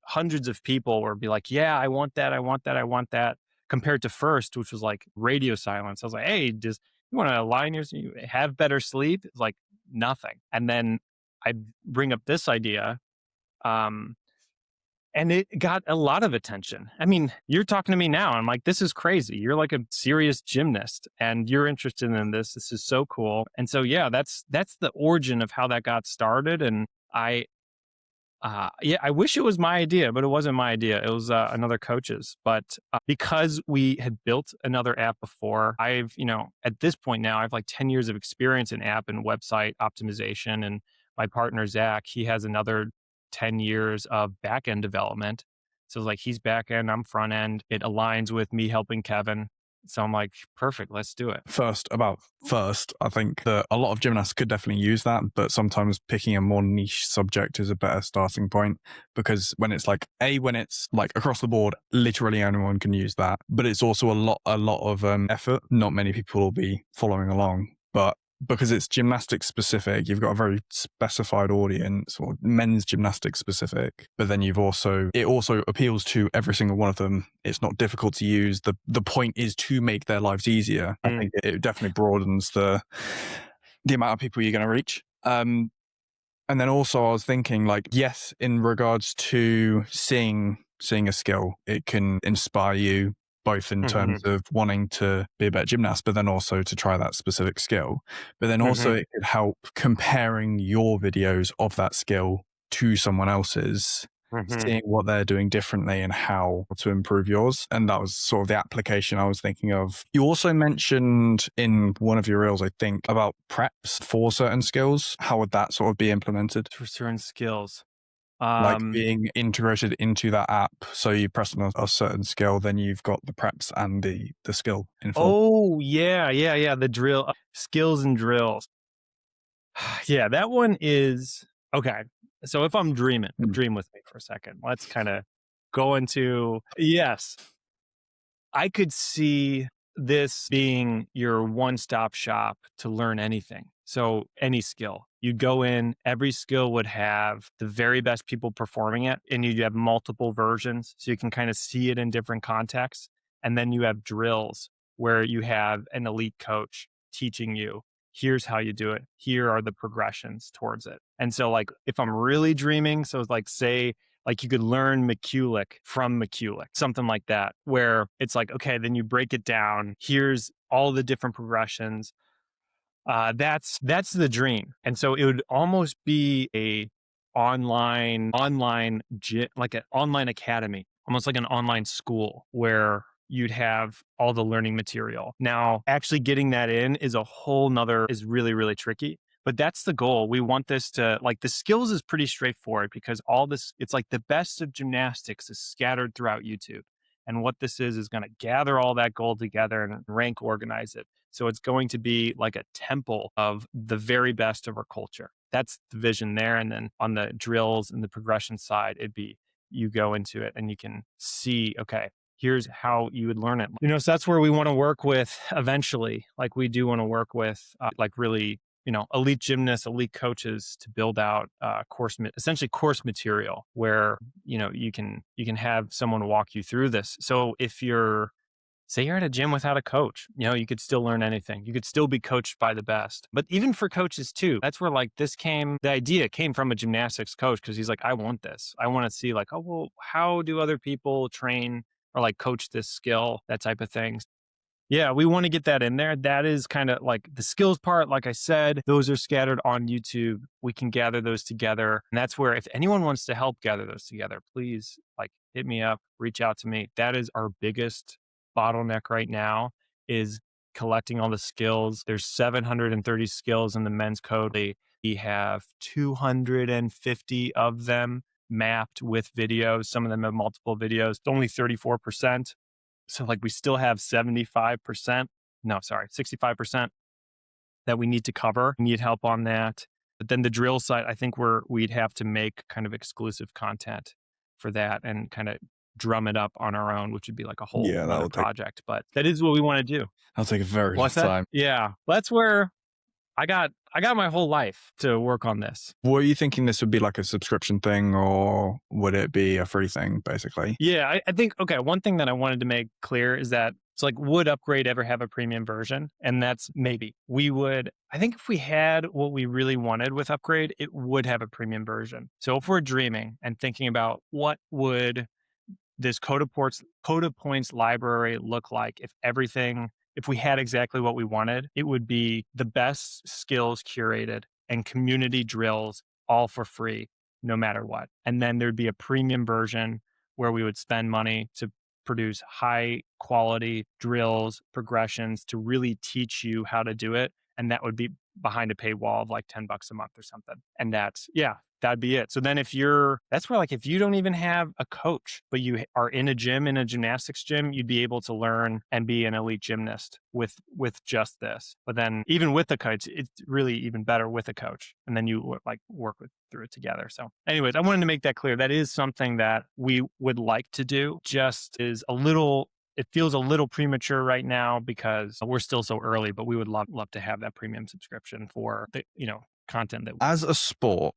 Hundreds of people were be like, yeah, I want that. I want that. I want that. Compared to first, which was radio silence. I was like, hey, you want to align you have better sleep? It's nothing. And then I bring up this idea. And it got a lot of attention. I mean, you're talking to me now. I'm like, this is crazy. You're a serious gymnast and you're interested in this. This is so cool. And so, yeah, that's the origin of how that got started. And I wish it was my idea, but it wasn't my idea. It was another coach's. But because we had built another app before, I've, at this point now, I have 10 years of experience in app and website optimization. And my partner, Zach, he has another 10 years of back-end development. So he's back-end, I'm front-end. It aligns with me helping Kevin. So I'm like, perfect, let's do it. First, I think that a lot of gymnasts could definitely use that, but sometimes picking a more niche subject is a better starting point because when it's across the board, literally anyone can use that. But it's also a lot of effort. Not many people will be following along, but because it's gymnastics specific, you've got a very specified audience, or men's gymnastics specific, but then it also appeals to every single one of them. It's not difficult to use. The point is to make their lives easier. I think it definitely broadens the amount of people you're going to reach. And then also I was thinking like, yes, in regards to seeing a skill, it can inspire you both in terms of wanting to be a better gymnast, but then also to try that specific skill. But then also it could help comparing your videos of that skill to someone else's, seeing what they're doing differently and how to improve yours. And that was sort of the application I was thinking of. You also mentioned in one of your reels, I think, about preps for certain skills. How would that sort of be implemented? For certain skills. Like being integrated into that app. So you press on a certain skill, then you've got the preps and the skill in full. Oh, yeah. The drill, skills and drills. Yeah, that one is okay. So if I'm dreaming, dream with me for a second. Let's kind of go into, yes, I could see this being your one-stop shop to learn anything. So any skill, you'd go in, every skill would have the very best people performing it, and you'd have multiple versions. So you can kind of see it in different contexts. And then you have drills where you have an elite coach teaching you, here's how you do it. Here are the progressions towards it. And so like, if I'm really dreaming, so like say, like you could learn McCulloch from McCulloch, something like that, where it's like, okay, then you break it down. Here's all the different progressions. That's the dream. And so it would almost be a like an online academy, almost like an online school where you'd have all the learning material. Now, actually getting that in is is really, really tricky. But that's the goal. We want this to, like, the skills is pretty straightforward because all this, it's like the best of gymnastics is scattered throughout YouTube. And what this is going to gather all that gold together and rank organize it. So it's going to be like a temple of the very best of our culture. That's the vision there. And then on the drills and the progression side, it'd be you go into it and you can see, okay, here's how you would learn it. So that's where we want to work with eventually. Like we do want to work with like really, elite gymnasts, elite coaches to build out essentially course material where, you can have someone walk you through this. So if say you're at a gym without a coach, you could still learn anything. You could still be coached by the best. But even for coaches too, that's where like the idea came from a gymnastics coach because he's like, I want this. I want to see like, oh, well, how do other people train or like coach this skill, that type of thing. Yeah, we want to get that in there. That is kind of like the skills part. Like I said, those are scattered on YouTube. We can gather those together. And that's where if anyone wants to help gather those together, please like hit me up, reach out to me. That is our biggest bottleneck right now is collecting all the skills. There's 730 skills in the men's code. We have 250 of them mapped with videos. Some of them have multiple videos. It's only 34%. So like we still have 65% that we need to cover. We need help on that. But then the drill side, I think we'd have to make kind of exclusive content for that and kind of drum it up on our own, which would be like a whole other project. But that is what we want to do. That'll take a very long time. Yeah. That's where I got my whole life to work on this. Were you thinking this would be like a subscription thing or would it be a free thing, basically? Yeah, I think, okay, one thing that I wanted to make clear is that it's like, would UpGrade ever have a premium version? And that's maybe. I think if we had what we really wanted with UpGrade, it would have a premium version. So if we're dreaming and thinking about what would this Coda Points library look like if we had exactly what we wanted, it would be the best skills curated and community drills all for free, no matter what. And then there'd be a premium version where we would spend money to produce high quality drills, progressions to really teach you how to do it. And that would be behind a paywall of like $10 a month or something. And that'd be it. So then if you don't even have a coach, but you are in a gymnastics gym, you'd be able to learn and be an elite gymnast with just this. But then even with the coach, it's really even better with a coach. And then you like work through it together. So anyways, I wanted to make that clear. That is something that we would like to do. It feels a little premature right now because we're still so early, but we would love to have that premium subscription for the, content that. As a sport,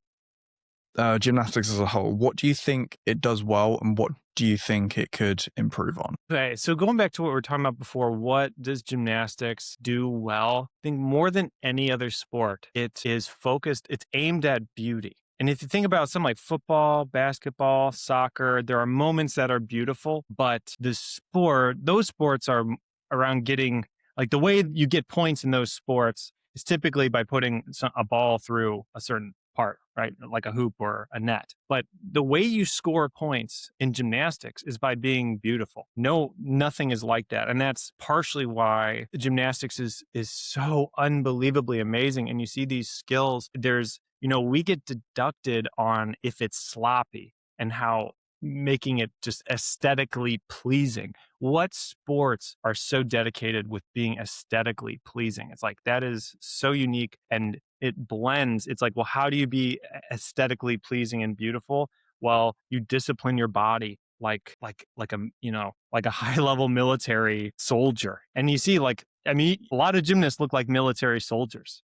gymnastics as a whole, what do you think it does well and what do you think it could improve on? Okay, so going back to what we were talking about before, what does gymnastics do well? I think more than any other sport, it is focused, it's aimed at beauty. And if you think about something like football, basketball, soccer, there are moments that are beautiful, but those sports are around getting, like the way you get points in those sports is typically by putting a ball through a certain part, right? Like a hoop or a net. But the way you score points in gymnastics is by being beautiful. No, nothing is like that. And that's partially why gymnastics is so unbelievably amazing. And you see these skills, we get deducted on if it's sloppy and how making it just aesthetically pleasing. What sports are so dedicated with being aesthetically pleasing? It's like, that is so unique and it blends. It's like, well, how do you be aesthetically pleasing and beautiful? Well, you discipline your body like a high level military soldier. And you see, a lot of gymnasts look like military soldiers,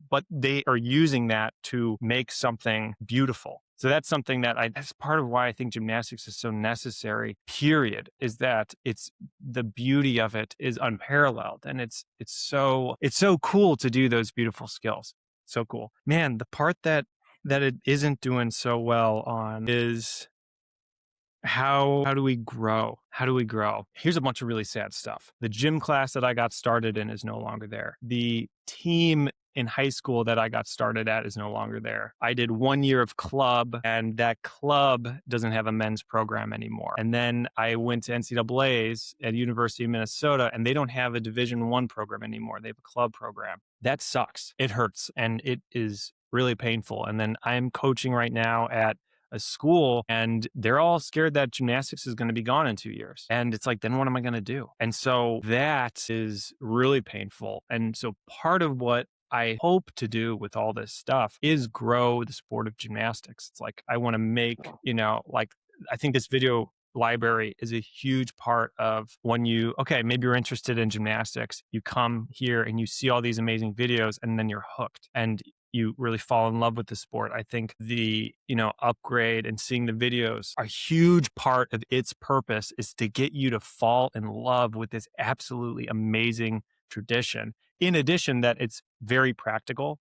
but they are using that to make something beautiful. So that's something that's part of why I think gymnastics is so necessary, period, is that the beauty of it is unparalleled. And it's so cool to do those beautiful skills. So cool. Man, the part that it isn't doing so well on is how do we grow? How do we grow? Here's a bunch of really sad stuff. The gym class that I got started in is no longer there. The team in high school that I got started at is no longer there. I did 1 year of club, and that club doesn't have a men's program anymore. And then I went to NCAA's at University of Minnesota, and they don't have a Division I program anymore. They have a club program. That sucks. It hurts, and it is really painful. And then I'm coaching right now at a school, and they're all scared that gymnastics is going to be gone in 2 years. And it's like, then what am I going to do? And so that is really painful. And so part of what I hope to do with all this stuff is grow the sport of gymnastics. It's like, I want to make, I think this video library is a huge part of when maybe you're interested in gymnastics, you come here and you see all these amazing videos and then you're hooked and you really fall in love with the sport. I think the, UpGrade and seeing the videos, a huge part of its purpose is to get you to fall in love with this absolutely amazing tradition. In addition, that it's very practical.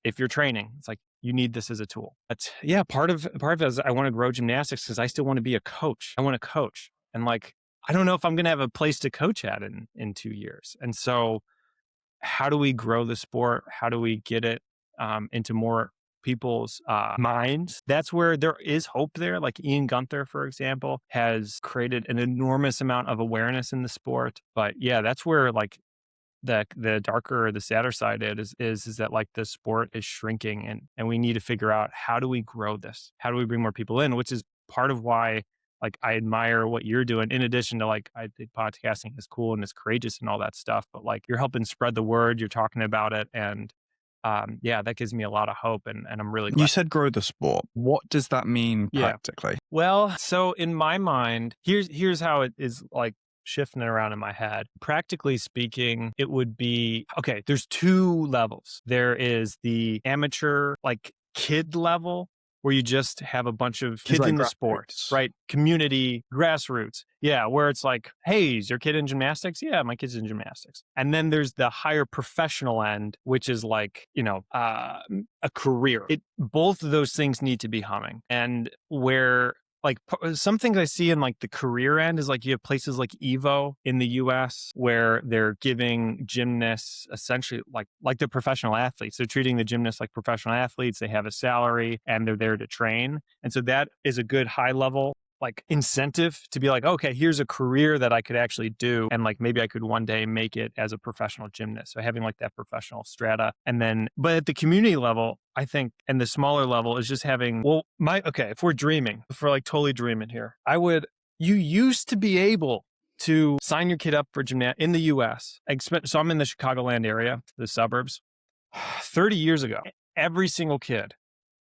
If you're training, it's like, you need this as a tool. But yeah, part of it is I want to grow gymnastics because I still want to be a coach. I want to coach. And I don't know if I'm going to have a place to coach at in 2 years. And so how do we grow the sport? How do we get it into more people's minds? That's where there is hope there. Like Ian Gunther, for example, has created an enormous amount of awareness in the sport. But yeah, that's where the darker or the sadder side is that the sport is shrinking and we need to figure out, how do we grow this? How do we bring more people in? Which is part of why I admire what you're doing. In addition to I think podcasting is cool and it's courageous and all that stuff, but you're helping spread the word, you're talking about it. And that gives me a lot of hope and I'm really glad. You said grow the sport. What does that mean practically? Well, so in my mind, here's how it is shifting it around in my head. Practically speaking, it would be, okay, there's 2 levels. There is the amateur, kid level, where you just have a bunch of kids in the sport, right? Community, grassroots. Yeah, where it's hey, is your kid in gymnastics? Yeah, my kid's in gymnastics. And then there's the higher professional end, which is a career. Both of those things need to be humming. And where some things I see in the career end is you have places like Evo in the US where they're giving gymnasts essentially like the professional athletes. They're treating the gymnasts like professional athletes. They have a salary and they're there to train. And so that is a good high level incentive to be okay, here's a career that I could actually do. And maybe I could one day make it as a professional gymnast. So having that professional strata. And then, but at the community level, I think, and the smaller level is just having, if we're dreaming, if we're totally dreaming here, you used to be able to sign your kid up for gymnastics in the US. So I'm in the Chicagoland area, the suburbs. 30 years ago, every single kid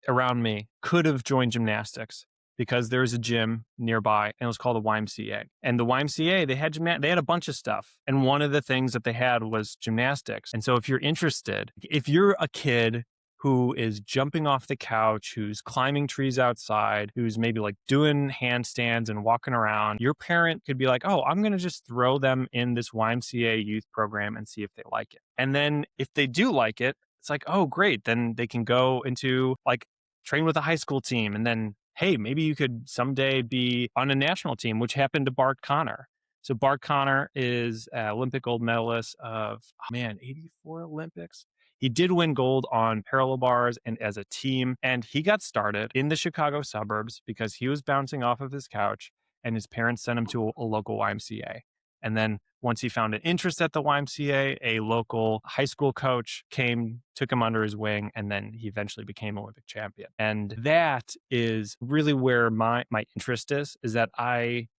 around me could have joined gymnastics, because there was a gym nearby and it was called the YMCA. And the YMCA, they had a bunch of stuff. And one of the things that they had was gymnastics. And so if you're interested, if you're a kid who is jumping off the couch, who's climbing trees outside, who's maybe like doing handstands and walking around, your parent could be like, oh, I'm going to just throw them in this YMCA youth program and see if they like it. And then if they do like it, it's like, oh, great. Then they can go into like train with a high school team. And then, hey, maybe you could someday be on a national team, which happened to Bart Connor. So Bart Connor is an Olympic gold medalist of, 84 Olympics. He did win gold on parallel bars and as a team. And he got started in the Chicago suburbs because he was bouncing off of his couch and his parents sent him to a local YMCA. And then once he found an interest at the YMCA, a local high school coach came, took him under his wing, and then he eventually became Olympic champion. And that is really where my interest is that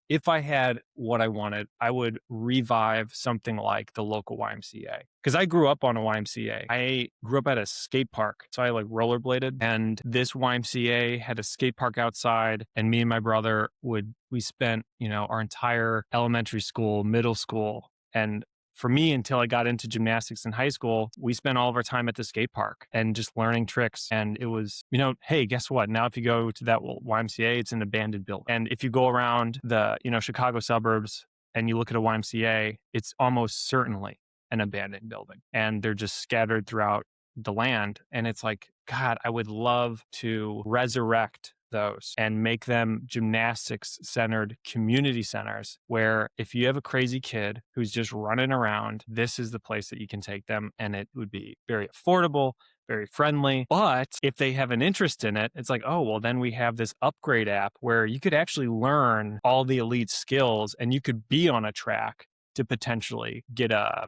if I had what I wanted, I would revive something like the local YMCA. Because I grew up on a YMCA. I grew up at a skate park. So I like rollerbladed. And this YMCA had a skate park outside. And me and my brother we spent, our entire elementary school, middle school. And for me, until I got into gymnastics in high school, we spent all of our time at the skate park and just learning tricks. And it was, hey, guess what? Now, if you go to that YMCA, it's an abandoned building. And if you go around the, Chicago suburbs and you look at a YMCA, it's almost certainly an abandoned building. And they're just scattered throughout the land. And it's like, God, I would love to resurrect those and make them gymnastics centered community centers where if you have a crazy kid who's just running around, this is the place that you can take them. And it would be very affordable, very friendly. But if they have an interest in it, it's like, oh, well, then we have this UpGrade app where you could actually learn all the elite skills and you could be on a track to potentially get a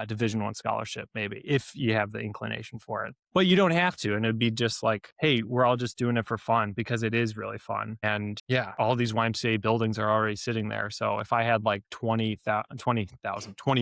Division I scholarship, maybe, if you have the inclination for it. But you don't have to. And it'd be just like, hey, we're all just doing it for fun because it is really fun. And yeah, all these YMCA buildings are already sitting there. So if I had like $20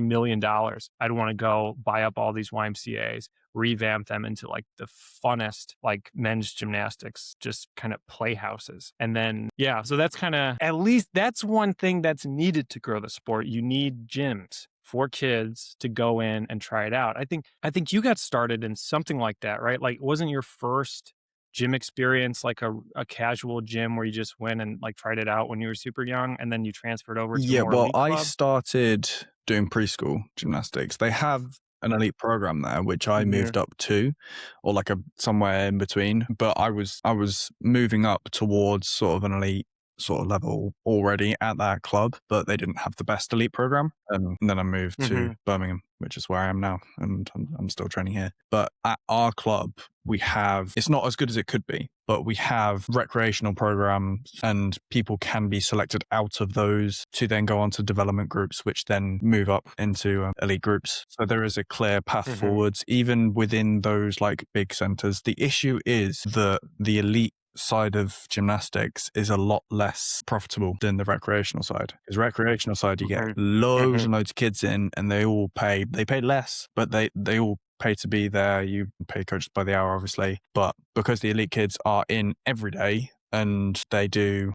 million, I'd want to go buy up all these YMCAs, revamp them into like the funnest, like men's gymnastics, just kind of playhouses. And then, yeah, so that's kind of, at least that's one thing that's needed to grow the sport. You need gyms for kids to go in and try it out. I think you got started in something like that, right? Like, wasn't your first gym experience like a casual gym where you just went and like tried it out when you were super young and then you transferred over to a more elite I club? started doing preschool gymnastics. They have an elite program there, which I moved up to, or like somewhere in between. But I was moving up towards sort of an elite sort of level already at that club, but they didn't have the best elite program. And then I moved to Birmingham, which is where I am now, and I'm still training here. But at our club, it's not as good as it could be, but we have recreational programs and people can be selected out of those to then go on to development groups, which then move up into elite groups. So there is a clear path forwards, even within those like big centers. The issue is that the elite side of gymnastics is a lot less profitable than the recreational side. Because recreational side, you get loads and loads of kids in and they pay less, but they all pay to be there. You pay coaches by the hour, obviously. But because the elite kids are in every day and they do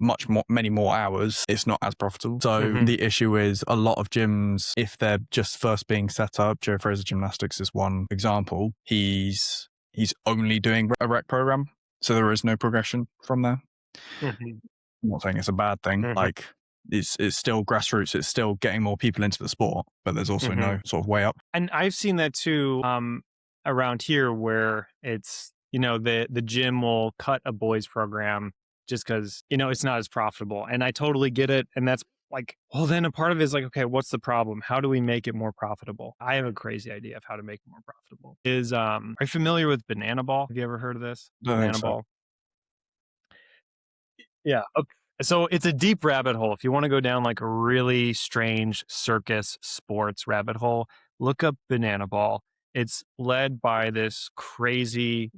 many more hours, it's not as profitable. So the issue is a lot of gyms, if they're just first being set up, Joe Fraser Gymnastics is one example. He's only doing a rec program. So there is no progression from there. I'm not saying it's a bad thing. Like it's still grassroots. It's still getting more people into the sport, but there's also no sort of way up. And I've seen that too around here where it's, the gym will cut a boys program just because, it's not as profitable. And I totally get it. And that's like, well, then a part of it is like, okay, what's the problem? How do we make it more profitable? I have a crazy idea of how to make it more profitable. Are you familiar with banana ball? Have you ever heard of this? Banana ball. Yeah. Okay. So it's a deep rabbit hole. If you want to go down like a really strange circus sports rabbit hole, look up banana ball. It's led by this crazy,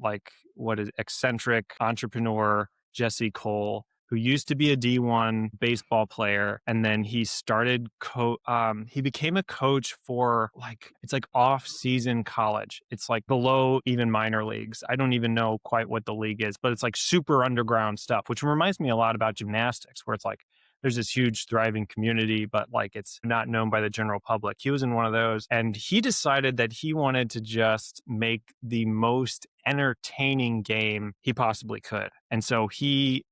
eccentric entrepreneur, Jesse Cole, who used to be a D1 baseball player. And then he started, he became a coach for it's like off-season college. It's like below even minor leagues. I don't even know quite what the league is, but it's like super underground stuff, which reminds me a lot about gymnastics, where it's like there's this huge thriving community, but like it's not known by the general public. He was in one of those, and he decided that he wanted to just make the most entertaining game he possibly could. And so he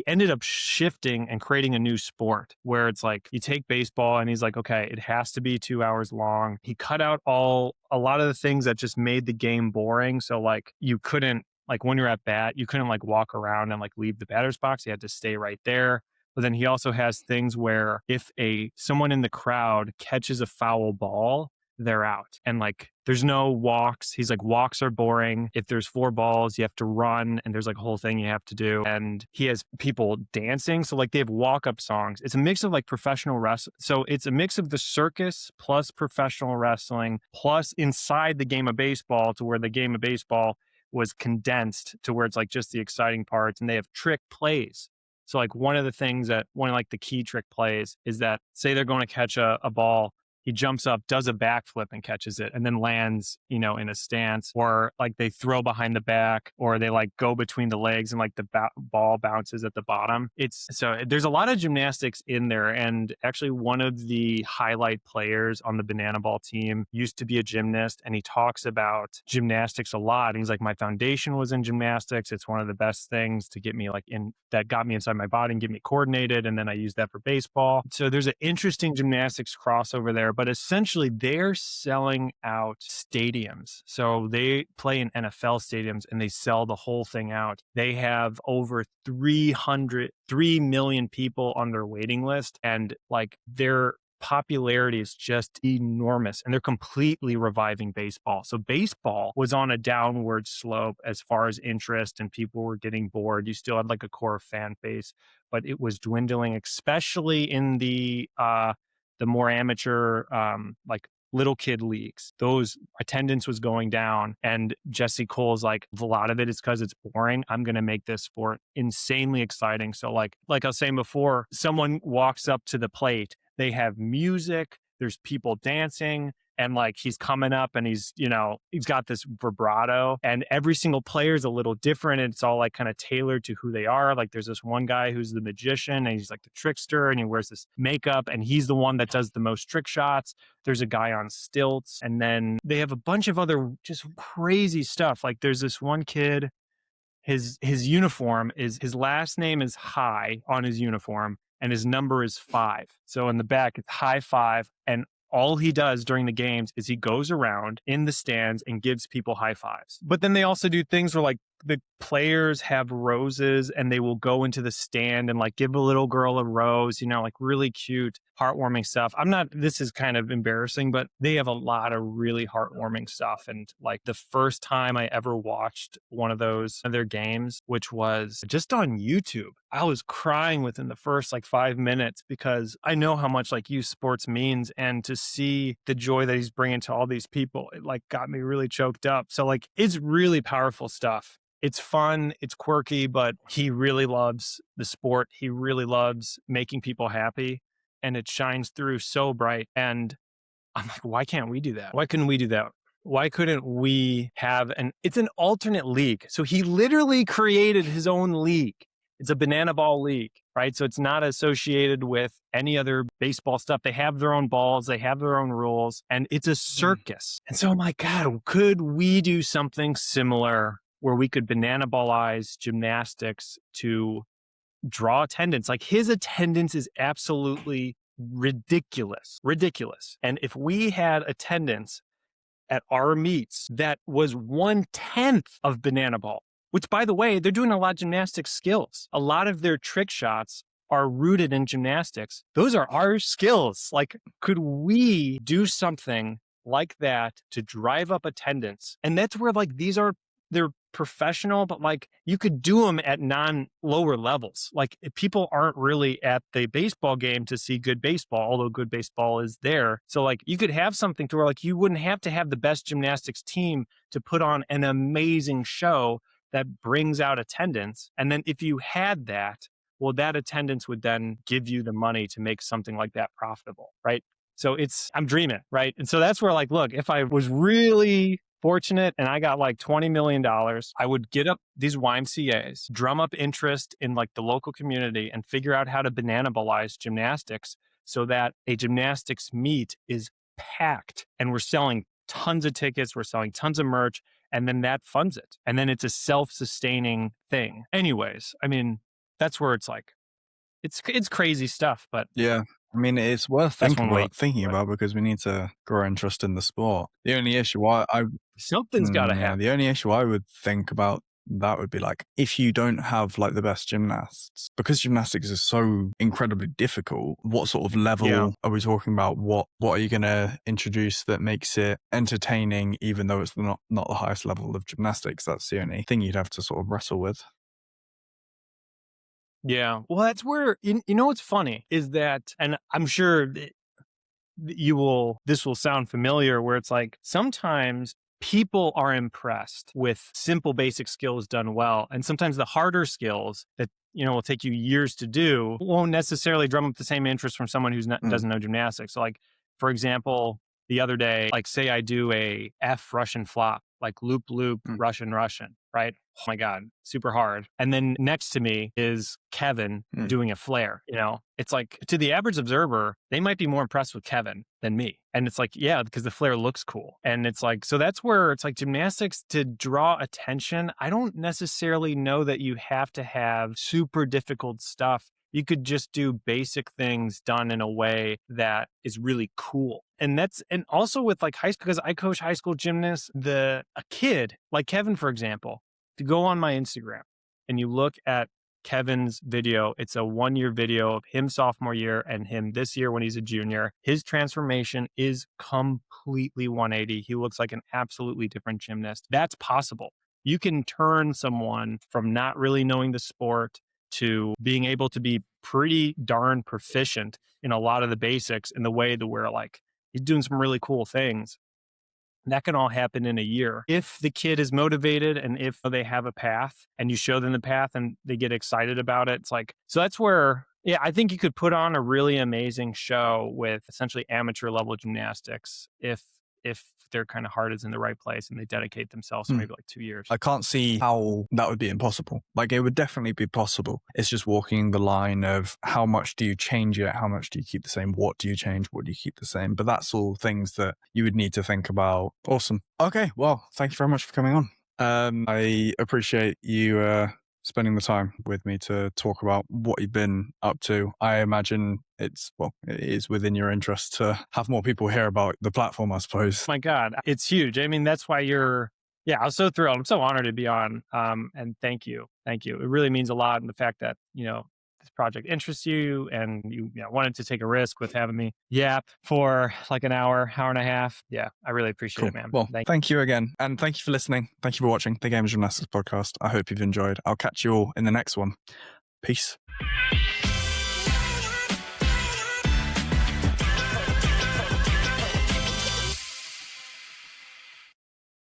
ended up shifting and creating a new sport where it's like you take baseball and he's like, okay, it has to be 2 hours long. He cut out a lot of the things that just made the game boring. So like you couldn't, like when you're at bat, you couldn't like walk around and like leave the batter's box. You had to stay right there. But then he also has things where if someone in the crowd catches a foul ball, they're out. And like there's no walks. He's like, walks are boring. If there's 4 balls, you have to run, and there's like a whole thing you have to do. And he has people dancing. So like they have walk-up songs. It's a mix of like professional wrestling. So it's a mix of the circus plus professional wrestling plus inside the game of baseball, to where the game of baseball was condensed to where it's like just the exciting parts. And they have trick plays. So like one of like the key trick plays is that, say they're going to catch a ball, he jumps up, does a backflip and catches it, and then lands, in a stance, or like they throw behind the back, or they like go between the legs and like the ball bounces at the bottom. So there's a lot of gymnastics in there. And actually one of the highlight players on the banana ball team used to be a gymnast, and he talks about gymnastics a lot. And he's like, my foundation was in gymnastics. It's one of the best things to get me that got me inside my body and get me coordinated. And then I used that for baseball. So there's an interesting gymnastics crossover there. But essentially, they're selling out stadiums. So they play in NFL stadiums and they sell the whole thing out. They have over 3 million people on their waiting list. And like their popularity is just enormous, and they're completely reviving baseball. So baseball was on a downward slope as far as interest, and people were getting bored. You still had like a core fan base, but it was dwindling, especially in the more amateur, like little kid leagues. Those attendance was going down, and Jesse Cole's like, a lot of it is because it's boring. I'm going to make this sport insanely exciting. So like I was saying before, someone walks up to the plate, they have music, there's people dancing, and like he's coming up and he's got this vibrato, and every single player is a little different. And it's all like kind of tailored to who they are. Like there's this one guy who's the magician, and he's like the trickster, and he wears this makeup, and he's the one that does the most trick shots. There's a guy on stilts, and then they have a bunch of other just crazy stuff. Like there's this one kid, his uniform is, his last name is High on his uniform, and his number is 5. So in the back, it's High 5. And all he does during the games is he goes around in the stands and gives people high fives. But then they also do things where like the players have roses, and they will go into the stand and like give a little girl a rose, like really cute, heartwarming stuff. This is kind of embarrassing, but they have a lot of really heartwarming stuff. And like the first time I ever watched one of their games, which was just on YouTube, I was crying within the first like 5 minutes, because I know how much like youth sports means, and to see the joy that he's bringing to all these people, it like got me really choked up. So like it's really powerful stuff. It's fun, it's quirky, but he really loves the sport. He really loves making people happy, and it shines through so bright. And I'm like, why can't we do that? Why couldn't we do that? Why couldn't we have it's an alternate league. So he literally created his own league. It's a banana ball league, right? So it's not associated with any other baseball stuff. They have their own balls, they have their own rules, and it's a circus. And so I'm like, God, could we do something similar where we could banana ballize gymnastics to draw attendance? Like his attendance is absolutely ridiculous. And if we had attendance at our meets that was 1/10 of banana ball, which by the way, they're doing a lot of gymnastics skills. A lot of their trick shots are rooted in gymnastics. Those are our skills. Like, could we do something like that to drive up attendance? And that's where like they're professional, but like you could do them at lower levels. Like if people aren't really at the baseball game to see good baseball, although good baseball is there. So like you could have something to where like you wouldn't have to have the best gymnastics team to put on an amazing show that brings out attendance. And then if you had that, well, that attendance would then give you the money to make something like that profitable, right? So I'm dreaming, right? And so that's where like, look, if I was really fortunate and I got like $20 million, I would get up these YMCAs, drum up interest in like the local community and figure out how to bananabolize gymnastics so that a gymnastics meet is packed and we're selling tons of tickets, we're selling tons of merch, and then that funds it. And then it's a self-sustaining thing. Anyways, I mean, that's where it's like, it's crazy stuff, but yeah. I mean, it's worth that's thinking one way. about because we need to grow interest in the sport. The only issue Something's got to happen. the only issue I would think about that would be like, if you don't have like the best gymnasts, because gymnastics is so incredibly difficult, what sort of level are we talking about? What are you going to introduce that makes it entertaining, even though it's not the highest level of gymnastics? That's the only thing you'd have to sort of wrestle with. Yeah. Well, that's where, you know, what's funny is that, and I'm sure this will sound familiar, where it's like sometimes people are impressed with simple basic skills done well. And sometimes the harder skills that, you know, will take you years to do won't necessarily drum up the same interest from someone who's doesn't know gymnastics. So like, for example, the other day, like say I do a F Russian flop, like loop, Russian, right? Oh my God, super hard. And then next to me is Kevin doing a flare, you know? It's like, to the average observer, they might be more impressed with Kevin than me. And it's like, yeah, because the flare looks cool. And it's like, so that's where it's like gymnastics, to draw attention, I don't necessarily know that you have to have super difficult stuff. You could just do basic things done in a way that is really cool. And also with like high school, because I coach high school gymnasts, a kid like Kevin, for example, to go on my Instagram and you look at Kevin's video, it's a 1-year video of him sophomore year and him this year when he's a junior. His transformation is completely 180. He looks like an absolutely different gymnast. That's possible. You can turn someone from not really knowing the sport to being able to be pretty darn proficient in a lot of the basics in the way that we're like, he's doing some really cool things. That can all happen in a year. If the kid is motivated and if they have a path and you show them the path and they get excited about it, it's like, so that's where, yeah, I think you could put on a really amazing show with essentially amateur level gymnastics if their kind of heart is in the right place and they dedicate themselves for maybe like 2 years. I can't see how that would be impossible. Like, it would definitely be possible. It's just walking the line of how much do you change it? How much do you keep the same? What do you change? What do you keep the same? But that's all things that you would need to think about. Awesome. Okay. Well, thank you very much for coming on. I appreciate you spending the time with me to talk about what you've been up to. I imagine it is within your interest to have more people hear about the platform, I suppose. My God, it's huge. I mean, that's why I was so thrilled. I'm so honored to be on. And thank you. Thank you. It really means a lot. And the fact that, you know, this project interests you and you wanted to take a risk with having me yap for like an hour and a half. Yeah, I really appreciate it, man. Well, thank you again. And thank you for listening. Thank you for watching the Game of Gymnastics podcast. I hope you've enjoyed. I'll catch you all in the next one. Peace.